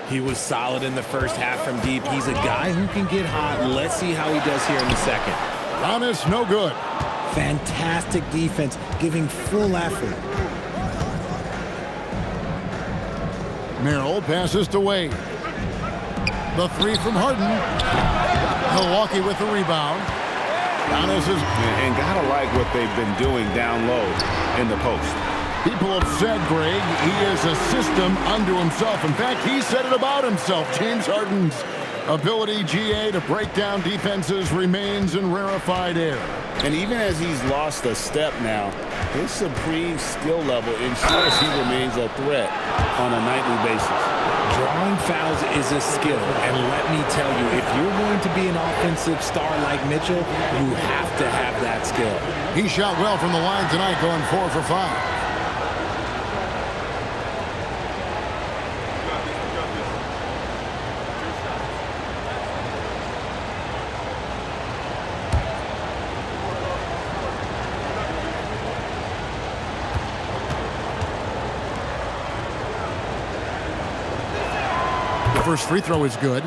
He was solid in the first half from deep. He's a guy who can get hot. Let's see how he does here in the second. Giannis, no good. Fantastic defense, giving full effort. Merrill passes to Wade. The 3 from Harden. Milwaukee with the rebound. Giannis is... And gotta like what they've been doing down low in the post. People have said, Greg, he is a system unto himself. In fact, he said it about himself. James Harden's ability, GA, to break down defenses remains in rarefied air. And even as he's lost a step now, his supreme skill level ensures he remains a threat on a nightly basis. Drawing fouls is a skill, and let me tell you, if you're going to be an offensive star like Mitchell, you have to have that skill. He shot well from the line tonight, going 4 for 5. first free throw is good.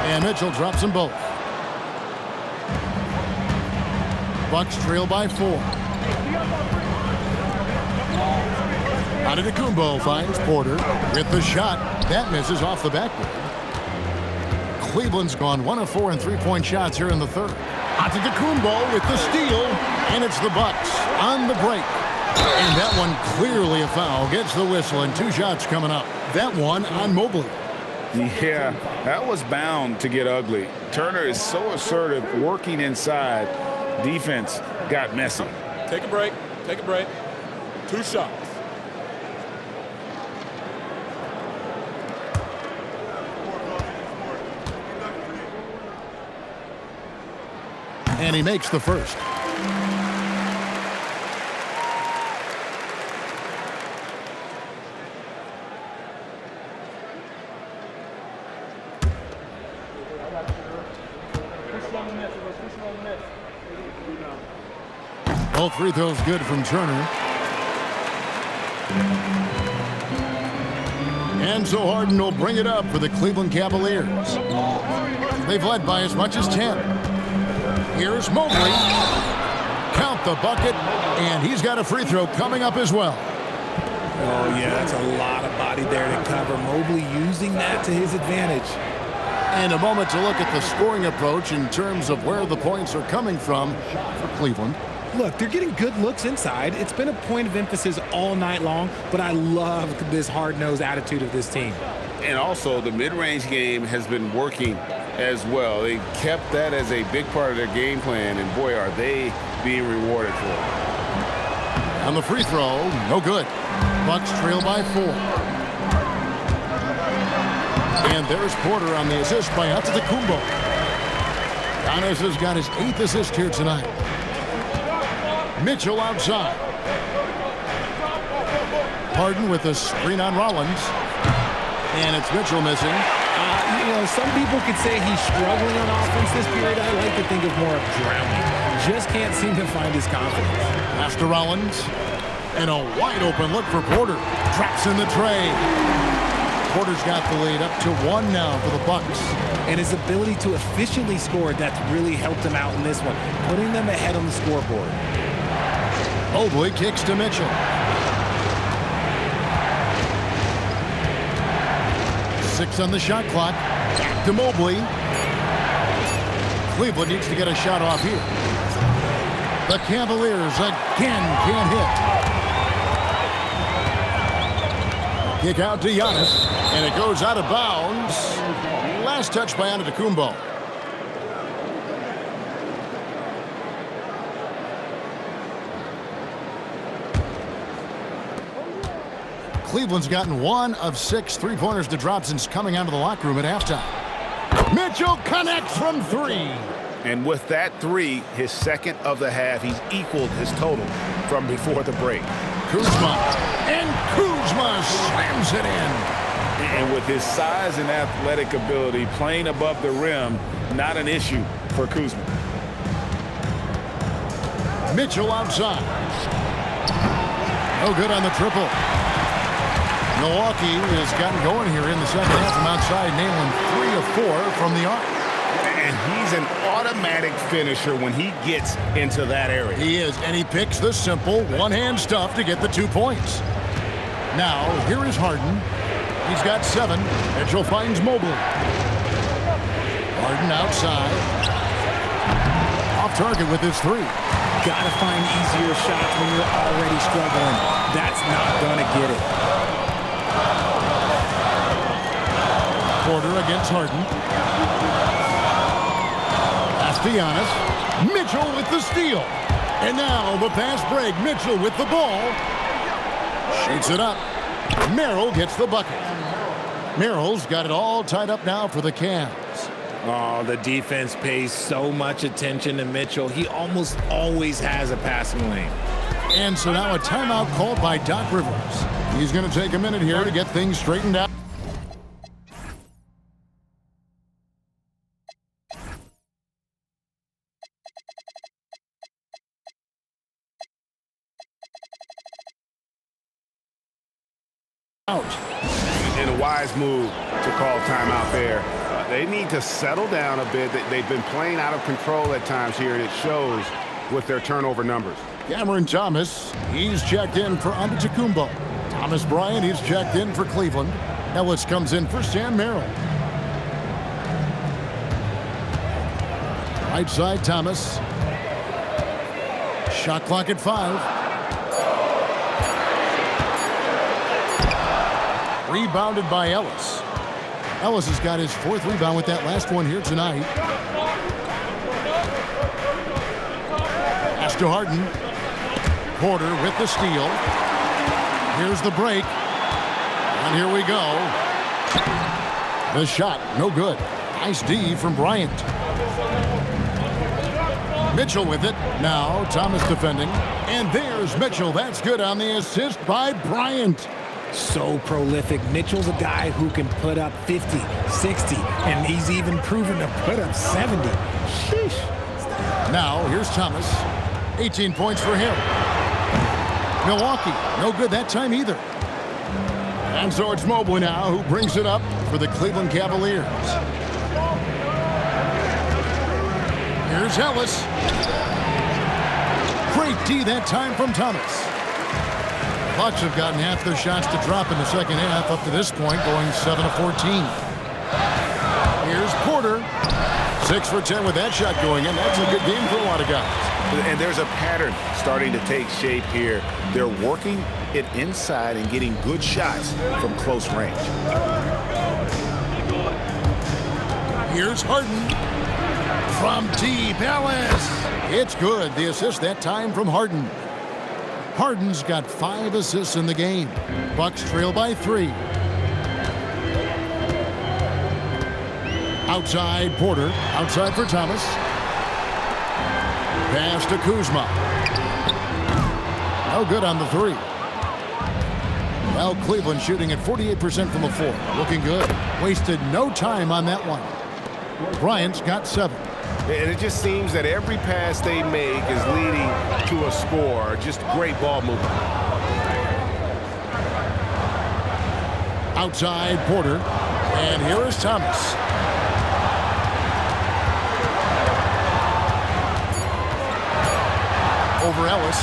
And Mitchell drops them both. Bucks trail by 4. Antetokounmpo finds Porter with the shot. That misses off the backboard. Cleveland's gone 1 of 4 in three-point shots here in the third. Antetokounmpo with the steal, and it's the Bucks on the break. And that one clearly a foul. Gets the whistle, and 2 shots coming up. That one on Mobley. Yeah, that was bound to get ugly. Turner is so assertive, working inside. Defense got messy. Take a break. Take a break. 2 shots. And he makes the first. Both free throws good from Turner. And so Harden will bring it up for the Cleveland Cavaliers. They've led by as much as 10. Here's Mobley. Count the bucket, and he's got a free throw coming up as well. Oh, yeah, that's a lot of body there to cover. Mobley using that to his advantage. And a moment to look at the scoring approach in terms of where the points are coming from for Cleveland. Look, they're getting good looks inside. It's been a point of emphasis all night long, but I love this hard-nosed attitude of this team. And also, the mid-range game has been working as well. They kept that as a big part of their game plan, and boy, are they being rewarded for it. On the free throw, no good. Bucks trail by 4. And there's Porter on the assist by Antetokounmpo. Giannis has got his 8th assist here tonight. Mitchell outside. Harden with a screen on Rollins. And it's Mitchell missing. You know, some people could say he's struggling on offense this period. I like to think of more of drowning. Just can't seem to find his confidence. Pass to Rollins. And a wide open look for Porter. Traps in the tray. Porter's got the lead up to 1 now for the Bucks. And his ability to efficiently score, that's really helped him out in this one, putting them ahead on the scoreboard. Mobley kicks to Mitchell. 6 on the shot clock. Back to Mobley. Cleveland needs to get a shot off here. The Cavaliers again can't hit. Kick out to Giannis, and it goes out of bounds. Last touch by Antetokounmpo. Cleveland's gotten 1 of 6 three-pointers to drop since coming out of the locker room at halftime. Mitchell connects from 3. And with that 3, his second of the half, he's equaled his total from before the break. Kuzma, and Kuzma slams it in. And with his size and athletic ability, playing above the rim, not an issue for Kuzma. Mitchell outside. No good on the triple. Milwaukee has gotten going here in the second half from outside, nailing 3 of 4 from the arc. And he's an automatic finisher when he gets into that area. He is, and he picks the simple one-hand stuff to get the 2 points. Now, here is Harden. He's got 7. Mitchell finds Mobley. Harden outside. Off target with his 3. Gotta find easier shots when you're already struggling. That's not gonna get it. Porter against Harden. Pass to Giannis. Mitchell with the steal. And now the fast break. Mitchell with the ball. Shoots it up. Merrill gets the bucket. Merrill's got it all tied up now for the Cavs. Oh, the defense pays so much attention to Mitchell. He almost always has a passing lane. And so now a timeout called by Doc Rivers. He's going to take a minute here to get things straightened out. And a wise move to call timeout there. They need to settle down a bit. They've been playing out of control at times here, and it shows with their turnover numbers. Cameron Thomas, he's checked in for Antetokounmpo. Thomas Bryant, he's checked in for Cleveland. Ellis comes in for Sam Merrill. Right side, Thomas. Shot clock at 5. Rebounded by Ellis. Ellis has got his 4th rebound with that last one here tonight. Pass to Harden. Porter with the steal. Here's the break. And here we go. The shot, no good. Nice D from Bryant. Mitchell with it. Now Thomas defending. And there's Mitchell. That's good on the assist by Bryant. So prolific. Mitchell's a guy who can put up 50, 60, and he's even proven to put up 70. Sheesh. Now, here's Thomas. 18 points for him. Milwaukee, no good that time either. And so it's Mobley now who brings it up for the Cleveland Cavaliers. Here's Ellis. Great D that time from Thomas. Bucks have gotten half their shots to drop in the second half up to this point, going 7 of 14. Here's Porter. 6 for 10 with that shot going in. That's a good game for a lot of guys. And there's a pattern starting to take shape here. They're working it inside and getting good shots from close range. Here's Harden. From deep, Ellis. It's good. The assist that time from Harden. Harden's got 5 assists in the game. Bucks trail by 3. Outside Porter. Outside for Thomas. Pass to Kuzma. No good on the 3. Well, Cleveland shooting at 48% from the floor. Looking good. Wasted no time on that one. Bryant's got 7. And it just seems that every pass they make is leading to a score. Just great ball movement. Outside Porter. And here is Thomas. Over Ellis.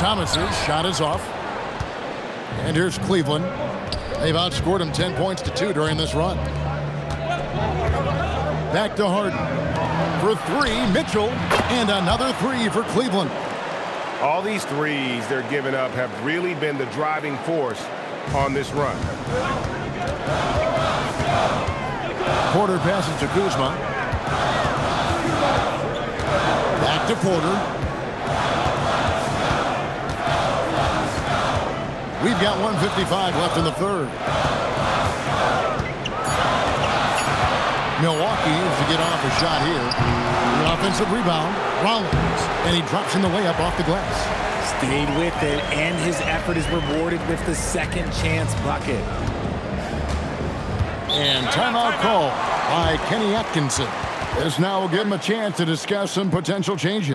Thomas's shot is off. And here's Cleveland. They've outscored him 10 points to 2 during this run. Back to Harden. For 3, Mitchell. And another 3 for Cleveland. All these threes they're giving up have really been the driving force on this run. Porter passes to Kuzma. Back to Porter. We've got 1:55 left in the 3rd. Milwaukee is to get off a shot here. The offensive rebound, Rollins, and he drops in the layup off the glass. Stayed with it, and his effort is rewarded with the second chance bucket. And timeout call by Kenny Atkinson. This now will give him a chance to discuss some potential changes.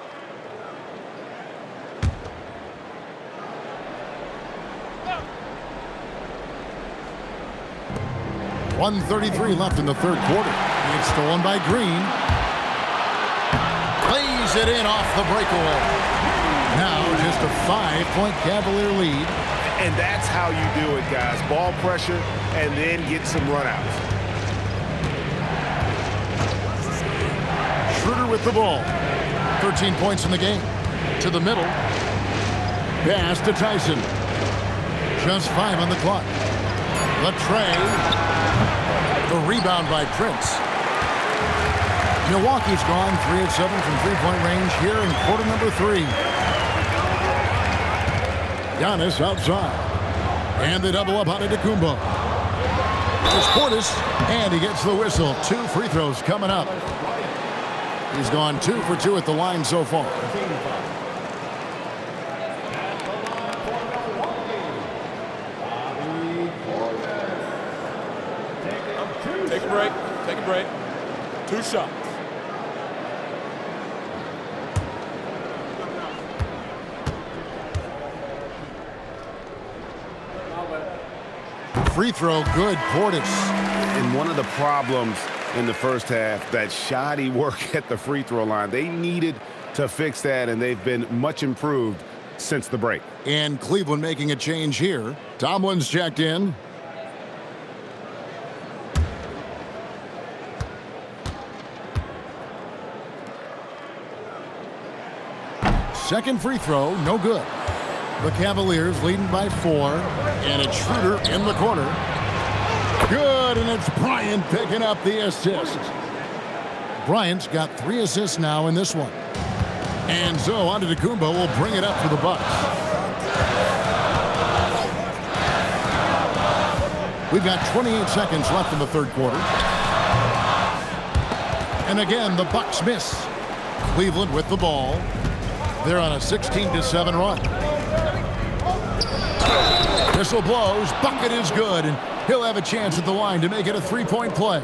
.133 left in the 3rd quarter. It's stolen by Green. Lays it in off the breakaway. Now just a 5-point Cavalier lead. And that's how you do it, guys. Ball pressure and then get some runouts. Schroeder with the ball. 13 points in the game. To the middle. Pass to Tyson. Just 5 on the clock. The tray. The rebound by Prince. Milwaukee's gone 3 of 7 from three-point range here in quarter number 3. Giannis outside. And they double up on Antetokounmpo. There's Portis, and he gets the whistle. 2 free throws coming up. He's gone 2 for 2 at the line so far. Take a break. Take a break. 2 shots. Free throw, good. Portis. And one of the problems in the first half, that shoddy work at the free throw line. They needed to fix that, and they've been much improved since the break. And Cleveland making a change here. Tomlin's checked in. Second free throw, no good. The Cavaliers leading by 4, and it's Schroeder in the corner. Good, and it's Bryant picking up the assist. Bryant's got 3 assists now in this one. And so Antetokounmpo will bring it up for the Bucks. We've got 28 seconds left in the third quarter. And again, the Bucks miss. Cleveland with the ball. They're on a 16-7 run. Whistle blows, bucket is good, and he'll have a chance at the line to make it a 3-point play.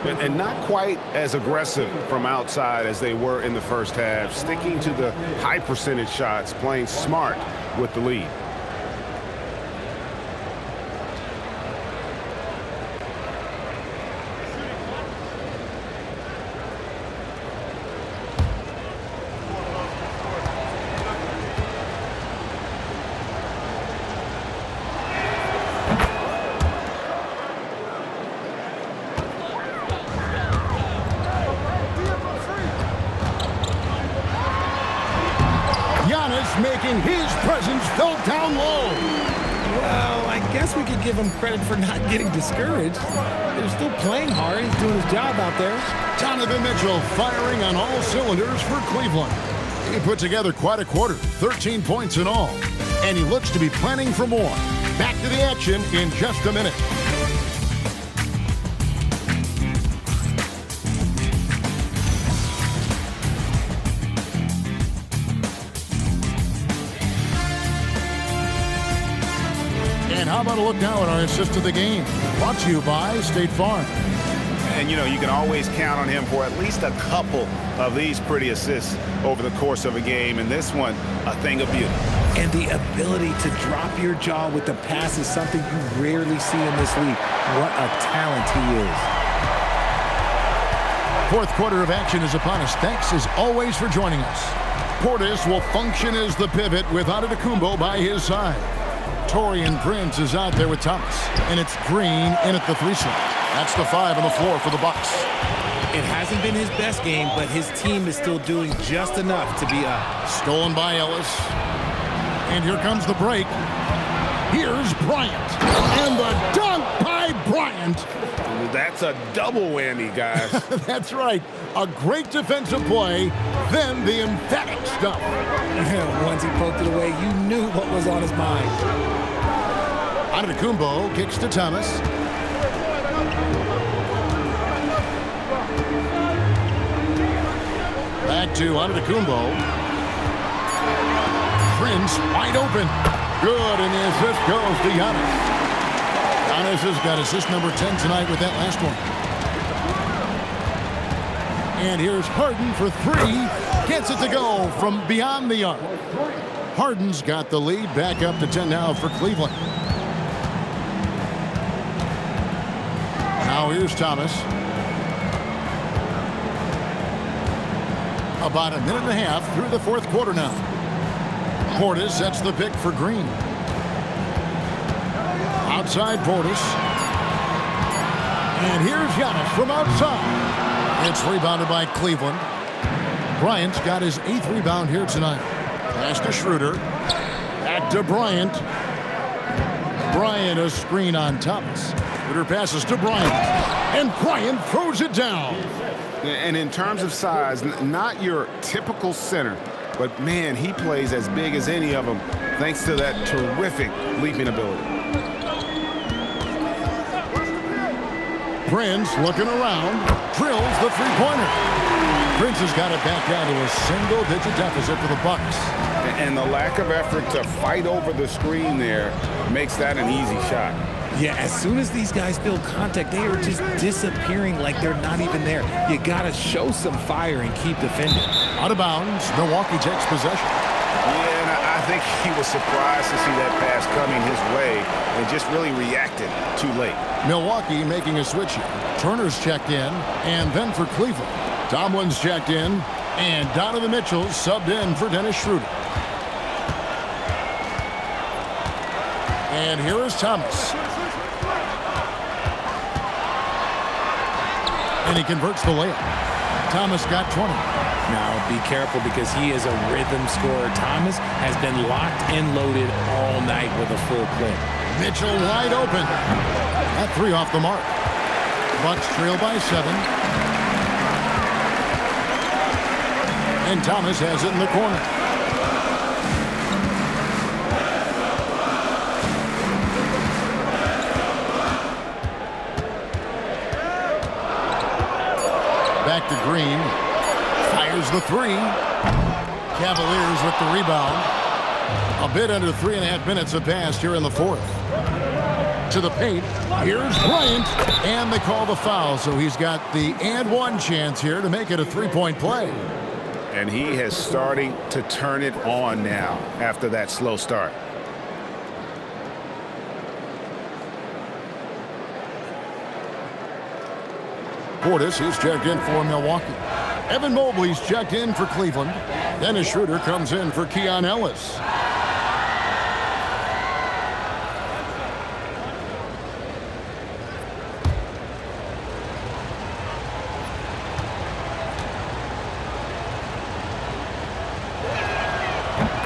And not quite as aggressive from outside as they were in the first half, sticking to the high percentage shots, playing smart with the lead. Making his presence felt down low. Well, I guess we could give him credit for not getting discouraged. They're still playing hard. He's doing his job out there. Donovan Mitchell firing on all cylinders for Cleveland. He put together quite a quarter, 13 points in all. And he looks to be planning for more. Back to the action in just a minute. And how about a look now at our assist of the game? Brought to you by State Farm. And, you know, you can always count on him for at least a couple of these pretty assists over the course of a game. And this one, a thing of beauty. And the ability to drop your jaw with the pass is something you rarely see in this league. What a talent he is. Fourth quarter of action is upon us. Thanks, as always, for joining us. Portis will function as the pivot with Antetokounmpo by his side. Taurean Prince is out there with Thomas, and it's Green in at the 3 slot. That's the 5 on the floor for the Bucks. It hasn't been his best game, but his team is still doing just enough to be up. Stolen by Ellis. And here comes the break. Here's Bryant. And the dunk by Bryant. That's a double whammy, guys. That's right. A great defensive play, then the emphatic stuff. Once he poked it away, you knew what was on his mind. Antetokounmpo kicks to Thomas. Back to Antetokounmpo. Prince wide open. Good, and the assist goes to Giannis. Giannis has got assist number 10 tonight with that last one. And here's Harden for 3. Gets it to go from beyond the arc. Harden's got the lead, back up to 10 now for Cleveland. Now here's Thomas. About a minute and a half through the fourth quarter now. Portis sets the pick for Green. Outside Portis. And here's Giannis from outside. It's rebounded by Cleveland. Bryant's got his 8th rebound here tonight. Pass to Schroeder. Back to Bryant. Bryant a screen on Thomas. Schroeder passes to Bryant. And Bryant throws it down. And in terms of size, not your typical center, but man, he plays as big as any of them thanks to that terrific leaping ability. Prince looking around, drills the three-pointer. Prince has got it back down to a single-digit deficit for the Bucks. And the lack of effort to fight over the screen there makes that an easy shot. Yeah, as soon as these guys feel contact, they are just disappearing like they're not even there. You got to show some fire and keep defending. Out of bounds, Milwaukee takes possession. Yeah, and I think he was surprised to see that pass coming his way and just really reacted too late. Milwaukee making a switch here. Turner's checked in, and then for Cleveland. Tomlin's checked in, and Donovan Mitchell subbed in for Dennis Schroeder. And here is Thomas. And he converts the layup. Thomas got 20. Now, be careful because he is a rhythm scorer. Thomas has been locked and loaded all night with a full clip. Mitchell wide open. That three off the mark. Bucks trail by 7. And Thomas has it in the corner. Back to Green. Fires the three. Cavaliers with the rebound. A bit under 3.5 minutes have passed here in the fourth. To the paint. Here's Bryant. And they call the foul. So he's got the and one chance here to make it a three-point play. And he has starting to turn it on now after that slow start. Portis is checked in for Milwaukee. Evan Mobley's checked in for Cleveland. Dennis Schroeder comes in for Keon Ellis.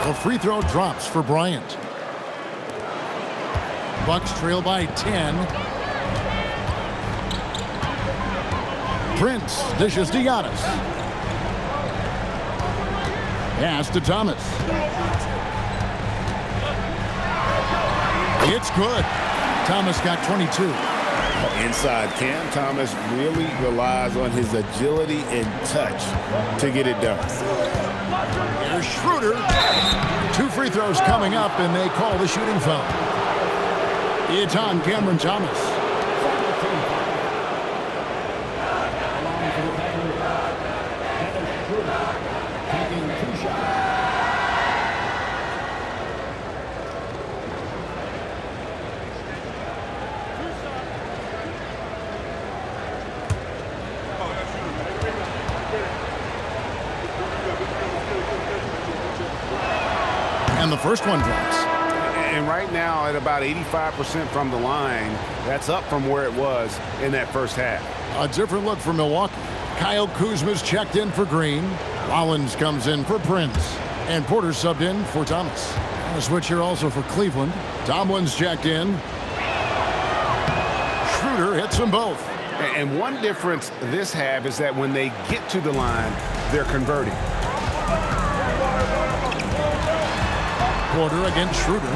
The free throw drops for Bryant. Bucks trail by 10. Prince dishes to Giannis. Pass to Thomas. It's good. Thomas got 22. Inside, Cam Thomas really relies on his agility and touch to get it done. Here's Schroeder. 2 free throws coming up, and they call the shooting foul. It's on Cameron Thomas. And the first one drops. And right now at about 85% from the line, that's up from where it was in that first half. A different look for Milwaukee. Kyle Kuzma's checked in for Green. Rollins comes in for Prince. And Porter subbed in for Thomas. And a switch here also for Cleveland. Tomlin's checked in. Schroeder hits them both. And one difference this half is that when they get to the line, they're converting. Porter against Schroeder.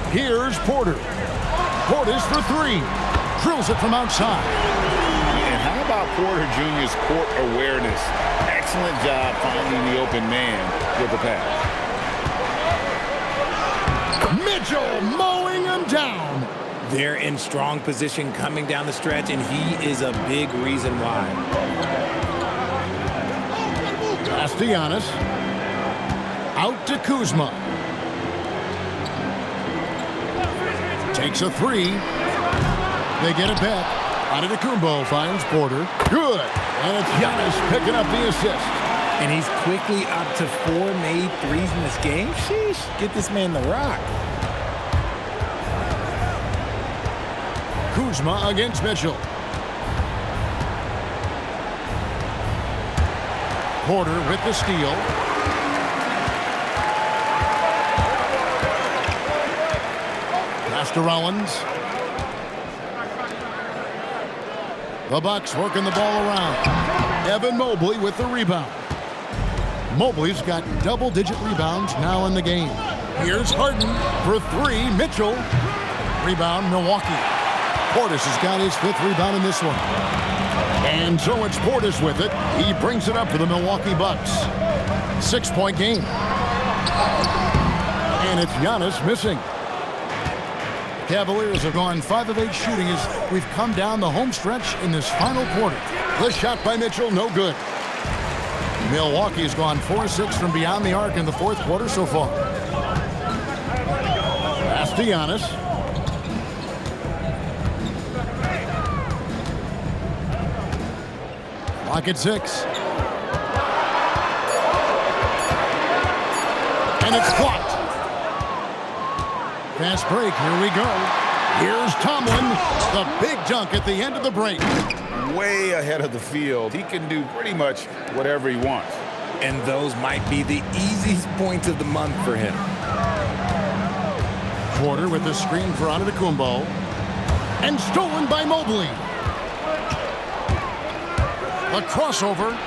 Here's Porter. Porter's for 3. Drills it from outside. And how about Porter Jr.'s court awareness? Excellent job finding the open man with the pass. Mitchell mowing him down. They're in strong position coming down the stretch, and he is a big reason why. Pass to Giannis. Out to Kuzma. Takes a 3. They get it back. Antetokounmpo finds Porter. Good. And it's Giannis picking up the assist. And he's quickly up to 4 made threes in this game. Sheesh, get this man the rock. Kuzma against Mitchell. Porter with the steal. Pass to Rollins. The Bucks working the ball around. Evan Mobley with the rebound. Mobley's got double-digit rebounds now in the game. Here's Harden for 3. Mitchell. Rebound, Milwaukee. Portis has got his 5th rebound in this one. And so it's Portis with it. He brings it up for the Milwaukee Bucks. 6-point game. And it's Giannis missing. Cavaliers have gone 5 of 8 shooting as we've come down the home stretch in this final quarter. The shot by Mitchell, no good. Milwaukee's gone 4-6 from beyond the arc in the fourth quarter so far. Pass to Giannis. Clock at 6. And it's blocked. Fast break, here we go. Here's Tomlin, the big dunk at the end of the break. Way ahead of the field. He can do pretty much whatever he wants. And those might be the easiest points of the month for him. Porter with the screen for Antetokounmpo. And stolen by Mobley. A crossover.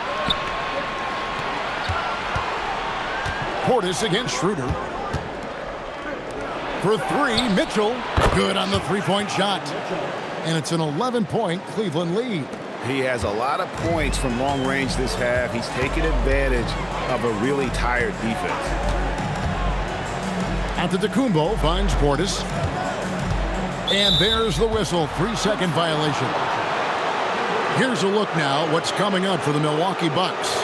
Portis against Schroeder. For 3, Mitchell. Good on the three-point shot. And it's an 11-point Cleveland lead. He has a lot of points from long range this half. He's taken advantage of a really tired defense. Antetokounmpo finds Portis. And there's the whistle. 3-second violation. Here's a look now what's coming up for the Milwaukee Bucks.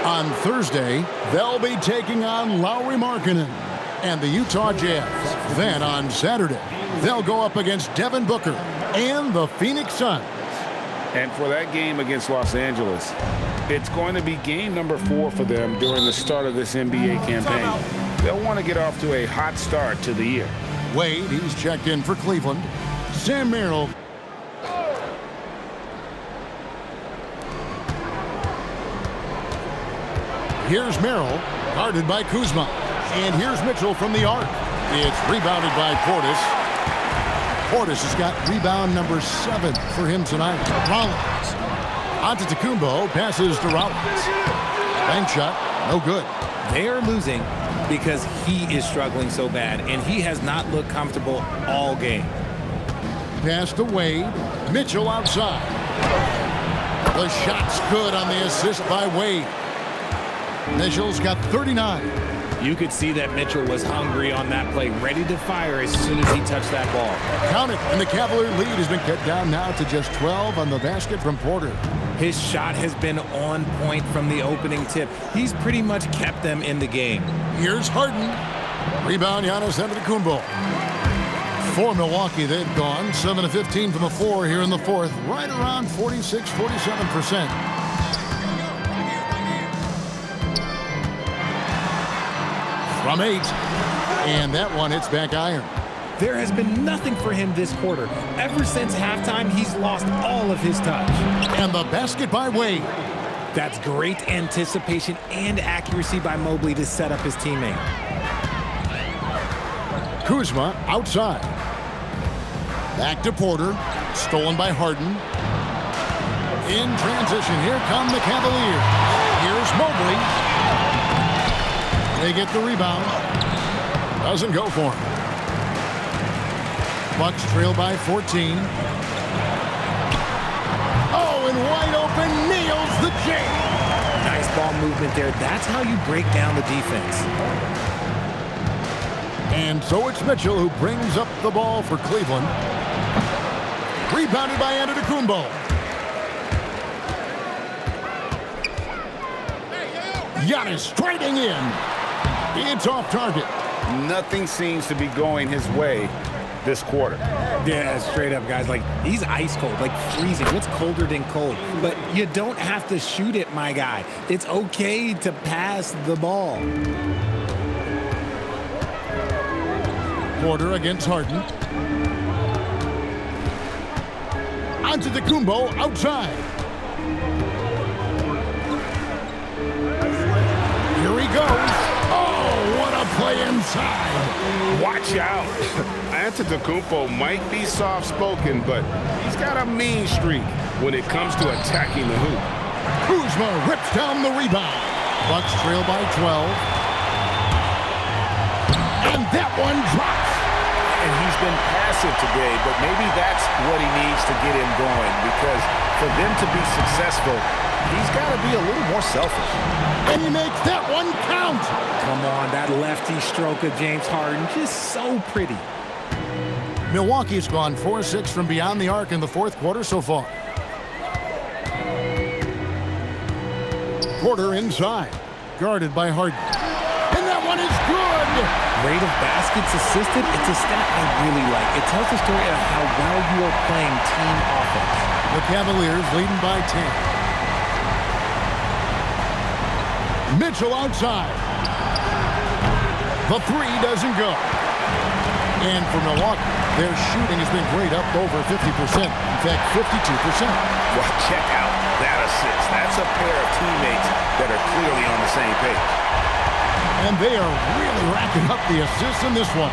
On Thursday, they'll be taking on Lauri Markkanen and the Utah Jazz. Then on Saturday, they'll go up against Devin Booker and the Phoenix Suns. And for that game against Los Angeles, it's going to be game number 4 for them during the start of this NBA campaign. They'll want to get off to a hot start to the year. Wade, he's checked in for Cleveland. Sam Merrill. Here's Merrill, guarded by Kuzma. And here's Mitchell from the arc. It's rebounded by Portis. Portis has got rebound number 7 for him tonight. Rollins. Antetokounmpo passes to Rollins. Bank shot, no good. They are losing because he is struggling so bad, and he has not looked comfortable all game. Pass to Wade. Mitchell outside. The shot's good on the assist by Wade. Mitchell's got 39. You could see that Mitchell was hungry on that play, ready to fire as soon as he touched that ball. Count it, and the Cavalier lead has been cut down now to just 12 on the basket from Porter. His shot has been on point from the opening tip. He's pretty much kept them in the game. Here's Harden. Rebound, Giannis Antetokounmpo. For Milwaukee, they've gone 7 of 15 from the floor here in the fourth, right around 46-47%. From 8, and that one hits back iron. There has been nothing for him this quarter. Ever since halftime, he's lost all of his touch. And the basket by Wade. That's great anticipation and accuracy by Mobley to set up his teammate. Kuzma outside. Back to Porter. Stolen by Harden. In transition, here come the Cavaliers. Here's Mobley. They get the rebound. Doesn't go for him. Bucks trail by 14. Oh, and wide open, nails the J. Nice ball movement there. That's how you break down the defense. And so it's Mitchell who brings up the ball for Cleveland. Rebounded by Antetokounmpo. Giannis striding in. It's off target. Nothing seems to be going his way this quarter. Yeah, straight up, guys. Like, he's ice cold, like freezing. What's colder than cold? But you don't have to shoot it, my guy. It's okay to pass the ball. Porter against Harden. Antetokounmpo outside. Here he goes. Oh, what a play inside. Watch out. Antetokounmpo might be soft-spoken, but he's got a mean streak when it comes to attacking the hoop. Kuzma rips down the rebound. Bucks trail by 12. And that one drops. And he's been passive today, but maybe that's what he needs to get him going, because for them to be successful, he's got to be a little more selfish. And he makes that one count. Come on, that lefty stroke of James Harden, just so pretty. Milwaukee's gone 4-6 from beyond the arc in the fourth quarter so far. Porter inside, guarded by Harden. And that one is good. Rate of baskets assisted, it's a stat I really like. It tells the story of how well you are playing team offense. The Cavaliers leading by 10. Mitchell outside. The three doesn't go. And for Milwaukee, their shooting has been great, up over 50%. In fact, 52%. Well, check out that assist. That's a pair of teammates that are clearly on the same page. And they are really racking up the assists in this one.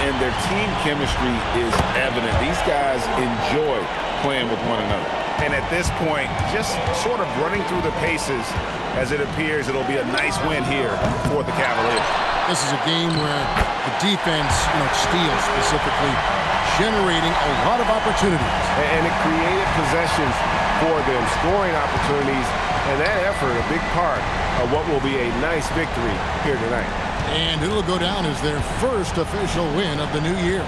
And their team chemistry is evident. These guys enjoy playing with one another. And at this point, just sort of running through the paces, as it appears it'll be a nice win here for the Cavaliers. This is a game where the defense, steals specifically, generating a lot of opportunities. And it created possessions for them, scoring opportunities, and that effort a big part of what will be a nice victory here tonight. And it'll go down as their first official win of the new year.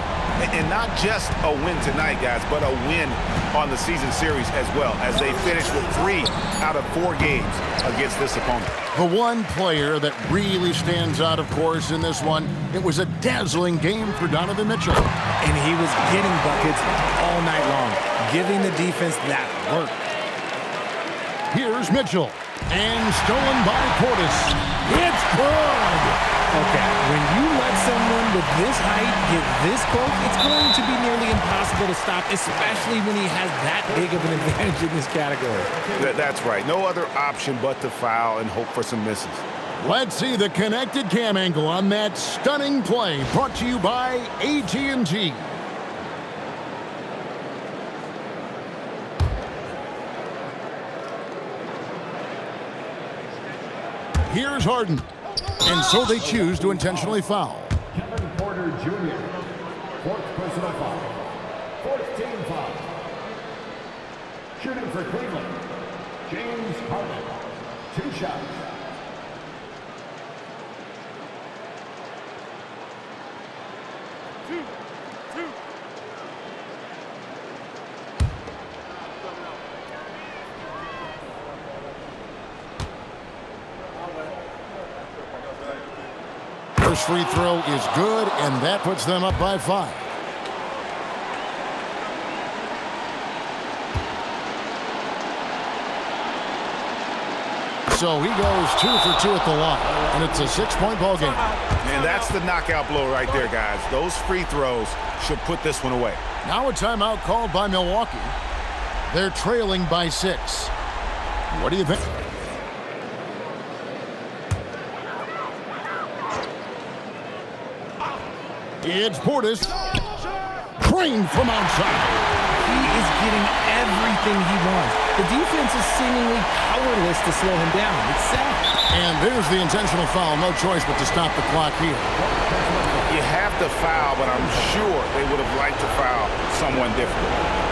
And not just a win tonight, guys, but a win on the season series as well, as they finish with 3 out of 4 games against this opponent. The one player that really stands out, of course, in this one, it was a dazzling game for Donovan Mitchell. And he was getting buckets all night long, giving the defense that work. Here's Mitchell, and stolen by Portis. It's good! Okay, when you let someone with this height get this close, it's going to be nearly impossible to stop, especially when he has that big of an advantage in this category. That's right. No other option but to foul and hope for some misses. Let's see the connected cam angle on that stunning play, brought to you by AT&T. Here's Harden. And so they choose to intentionally foul. Kevin Porter Jr., fourth personal foul. Fourth team foul. Shooting for Cleveland, James Harden. 2 shots. First free throw is good, and that puts them up by 5. So he goes 2 for 2 at the line, and it's a 6-point ball game. And that's the knockout blow right there, guys. Those free throws should put this one away. Now a timeout called by Milwaukee. They're trailing by 6. What do you think? It's Portis. Trained from outside. He is getting everything he wants. The defense is seemingly powerless to slow him down. It's sad. And there's the intentional foul. No choice but to stop the clock here. You have to foul, but I'm sure they would have liked to foul someone different.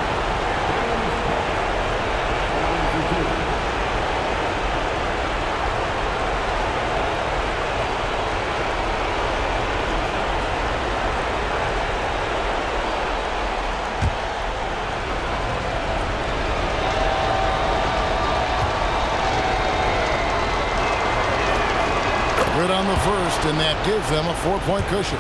Good on the first, and that gives them a 4-point cushion.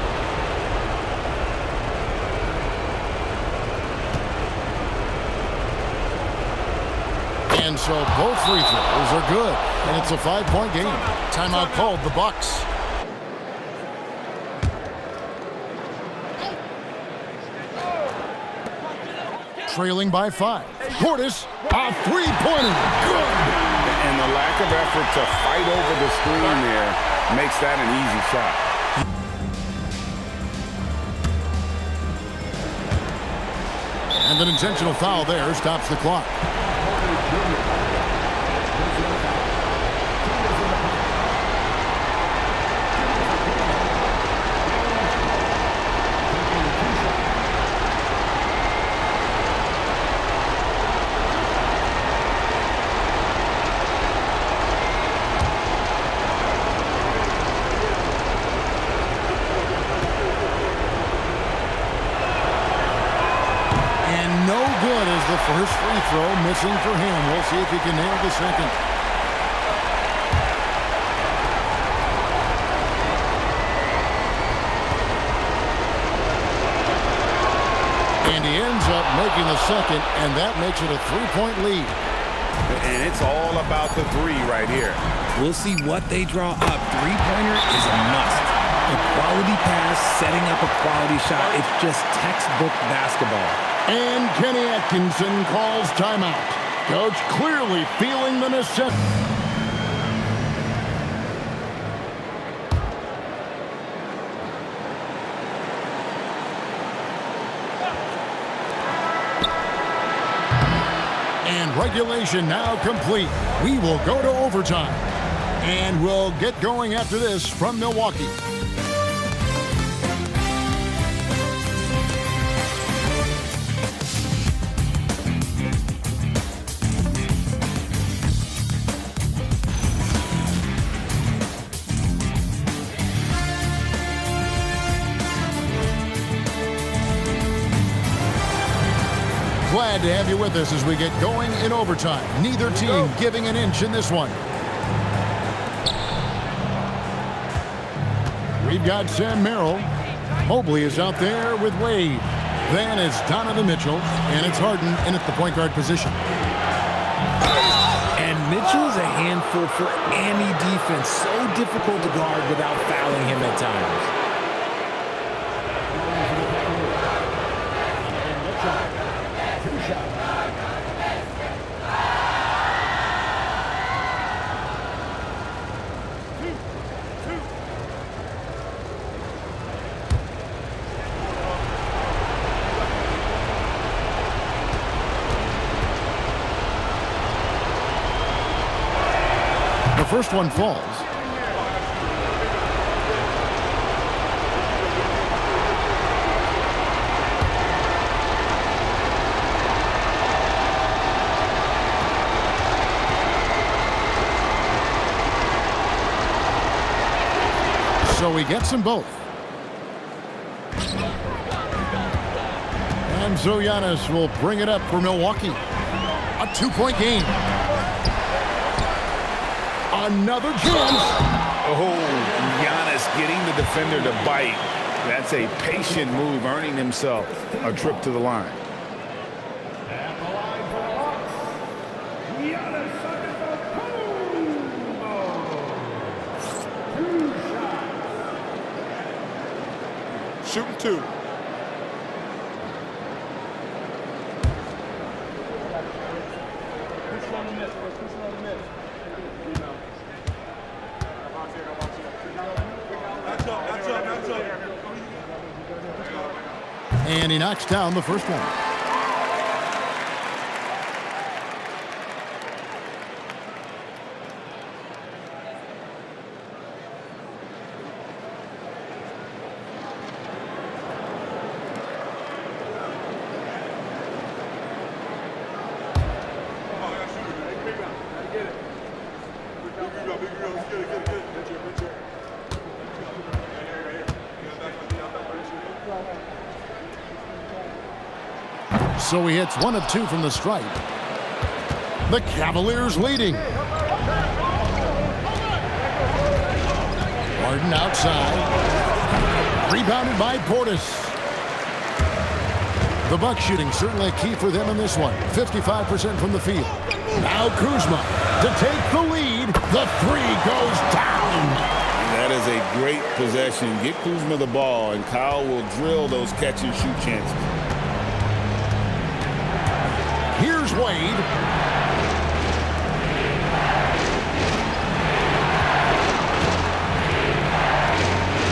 And so both free throws are good, and it's a 5-point game. Timeout called, the Bucks. Trailing by 5. Portis, a 3-pointer. Good. And the lack of effort to fight over the screen there makes that an easy shot. And an intentional foul there stops the clock. no good as the first free throw missing for him. We'll see if he can nail the second. And he ends up making the second, and that makes it a 3-point lead. And it's all about the three right here. We'll see what they draw up. Three-pointer is a must. A quality pass, setting up a quality shot. It's just textbook basketball. And Kenny Atkinson calls timeout. Coach clearly feeling the necessity. And regulation now complete. We will go to overtime. And we'll get going after this from Milwaukee. Glad to have you with us as we get going in overtime. Neither team giving an inch in this one. We've got Sam Merrill. Mobley is out there with Wade. Then it's Donovan Mitchell, and it's Harden in at the point guard position. And Mitchell is a handful for any defense. So difficult to guard without fouling him at times. The first one falls. So he gets them both. And so Giannis will bring it up for Milwaukee. A 2-point game. Another chance. Oh, Giannis getting the defender to bite. That's a patient move, earning himself a trip to the line. At the line for the Bucks, Giannis Antetokounmpo. 2 shots. Shooting 2. And he knocks down the first one. So he hits 1 of 2 from the stripe. The Cavaliers leading. Harden outside. Rebounded by Portis. The Bucks shooting certainly a key for them in this one. 55% from the field. Now Kuzma to take the lead. The 3 goes down. That is a great possession. Get Kuzma the ball, and Kyle will drill those catch-and-shoot chances. Here's Wade.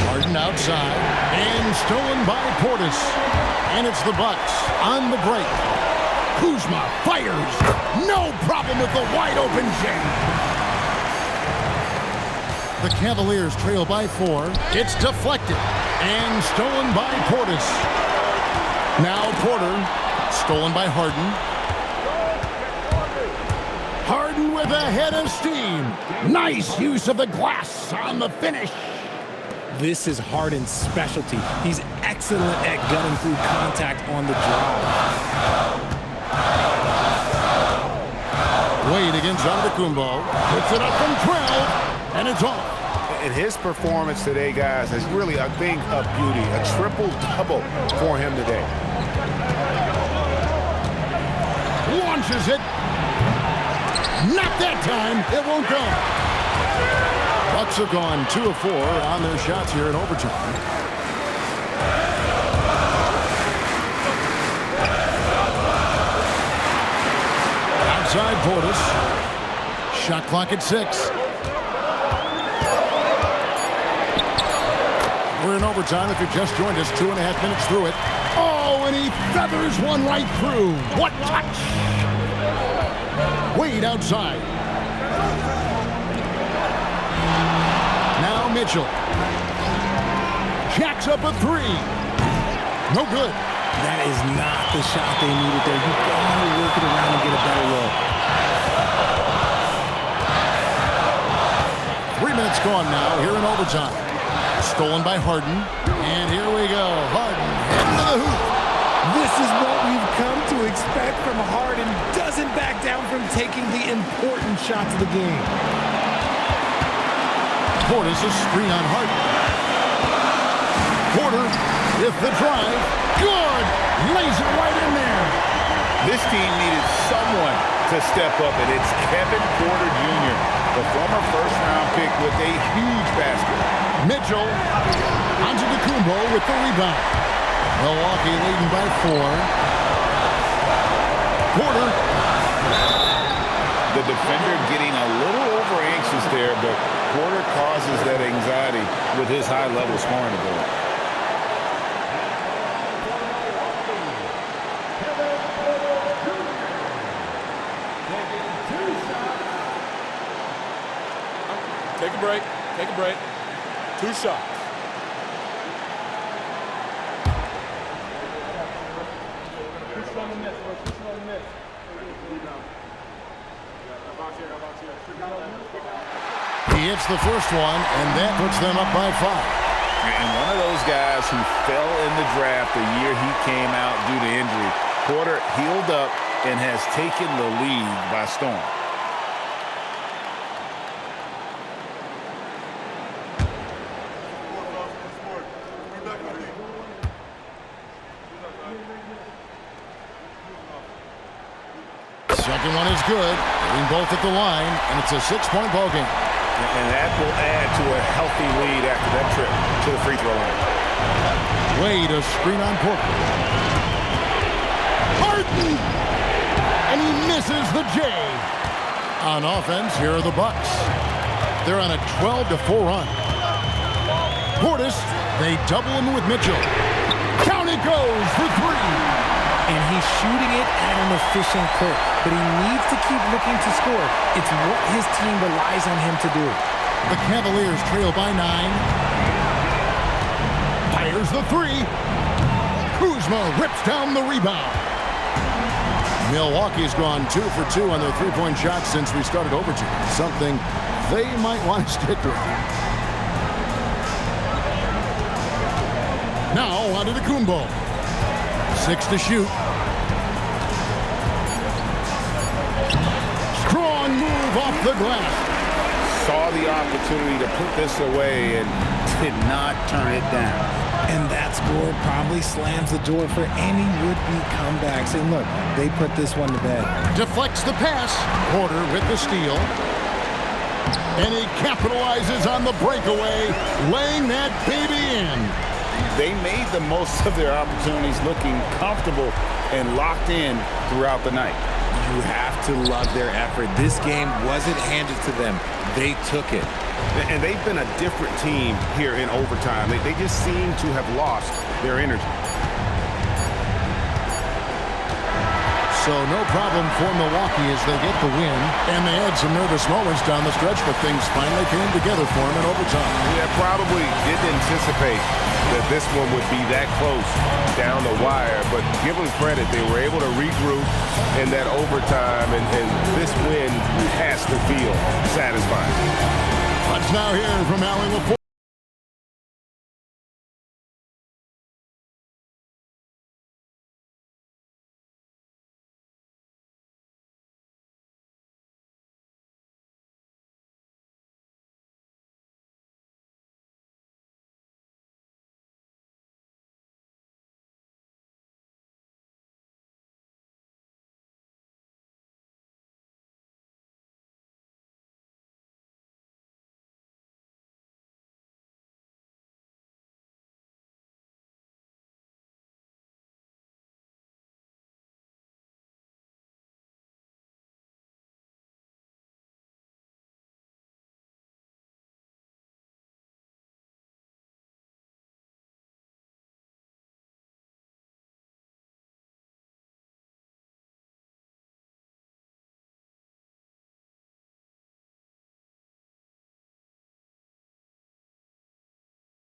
Harden outside and stolen by Portis. And it's the Bucks on the break. Kuzma fires. No problem with the wide open jam. The Cavaliers trail by 4. It's deflected and stolen by Portis. Now Porter, stolen by Harden. Harden with a head of steam. Nice use of the glass on the finish. This is Harden's specialty. He's excellent at gunning through contact on the drive. Wade against Antetokounmpo. Puts it up from 12, and it's off. And his performance today, guys, is really a thing of beauty. A triple-double for him today. Launches it. Not that time. It won't go. Bucks have gone 2 of 4 on their shots here in overtime. Outside Portis. Shot clock at 6. We're in overtime. If you just joined us, 2.5 minutes through it. Oh, and he feathers one right through. What touch! Wade outside. Now Mitchell. Jacks up a 3. No good. That is not the shot they needed there. You gotta work it around and get a better look. 3 minutes gone now here in overtime. Stolen by Harden. And here we go. Harden heading to the hoop. This is what we've come to expect from Harden. Doesn't back down from taking the important shots of the game. Portis a screen on Harden. Porter with the drive. Good. Lays it right in there. This team needed someone to step up, and it's Kevin Porter Jr., the former first-round pick with a huge basket. Mitchell onto Antetokounmpo with the rebound. Milwaukee leading by 4. Porter. The defender getting a little over-anxious there, but Porter causes that anxiety with his high-level scoring ability. Take a break. Take a break. 2 shots. He hits the first one, and that puts them up by 5. And one of those guys who fell in the draft the year he came out due to injury. Porter healed up and has taken the league by storm. Second one is good. Getting both at the line, and it's a 6-point ball game. And that will add to a healthy lead after that trip to the free throw line. Wade a screen on Porter. Harden! And he misses the J. On offense, here are the Bucks. They're on a 12-4 run. Portis, they double him with Mitchell. Down it goes for 3. And he's shooting it at an efficient clip, but he needs to keep looking to score. It's what his team relies on him to do. The Cavaliers trail by 9. Fires the 3. Kuzma rips down the rebound. Milwaukee's gone 2 for 2 on their 3-point shots since we started overtime. Something they might want to stick with. Now onto the Antetokounmpo. 6 to shoot. Strong move off the glass. Saw the opportunity to put this away and did not turn it down. And that score probably slams the door for any would-be comebacks. And look, they put this one to bed. Deflects the pass. Porter with the steal. And he capitalizes on the breakaway, laying that baby in. They made the most of their opportunities, looking comfortable and locked in throughout the night. You have to love their effort. This game wasn't handed to them. They took it. And they've been a different team here in overtime. They just seem to have lost their energy. So no problem for Milwaukee as they get the win. And they had some nervous moments down the stretch, but things finally came together for them in overtime. Yeah, probably didn't anticipate that this one would be that close down the wire. But give them credit, they were able to regroup in that overtime, and this win has to feel satisfying. Let's now hear from Allie LaForge.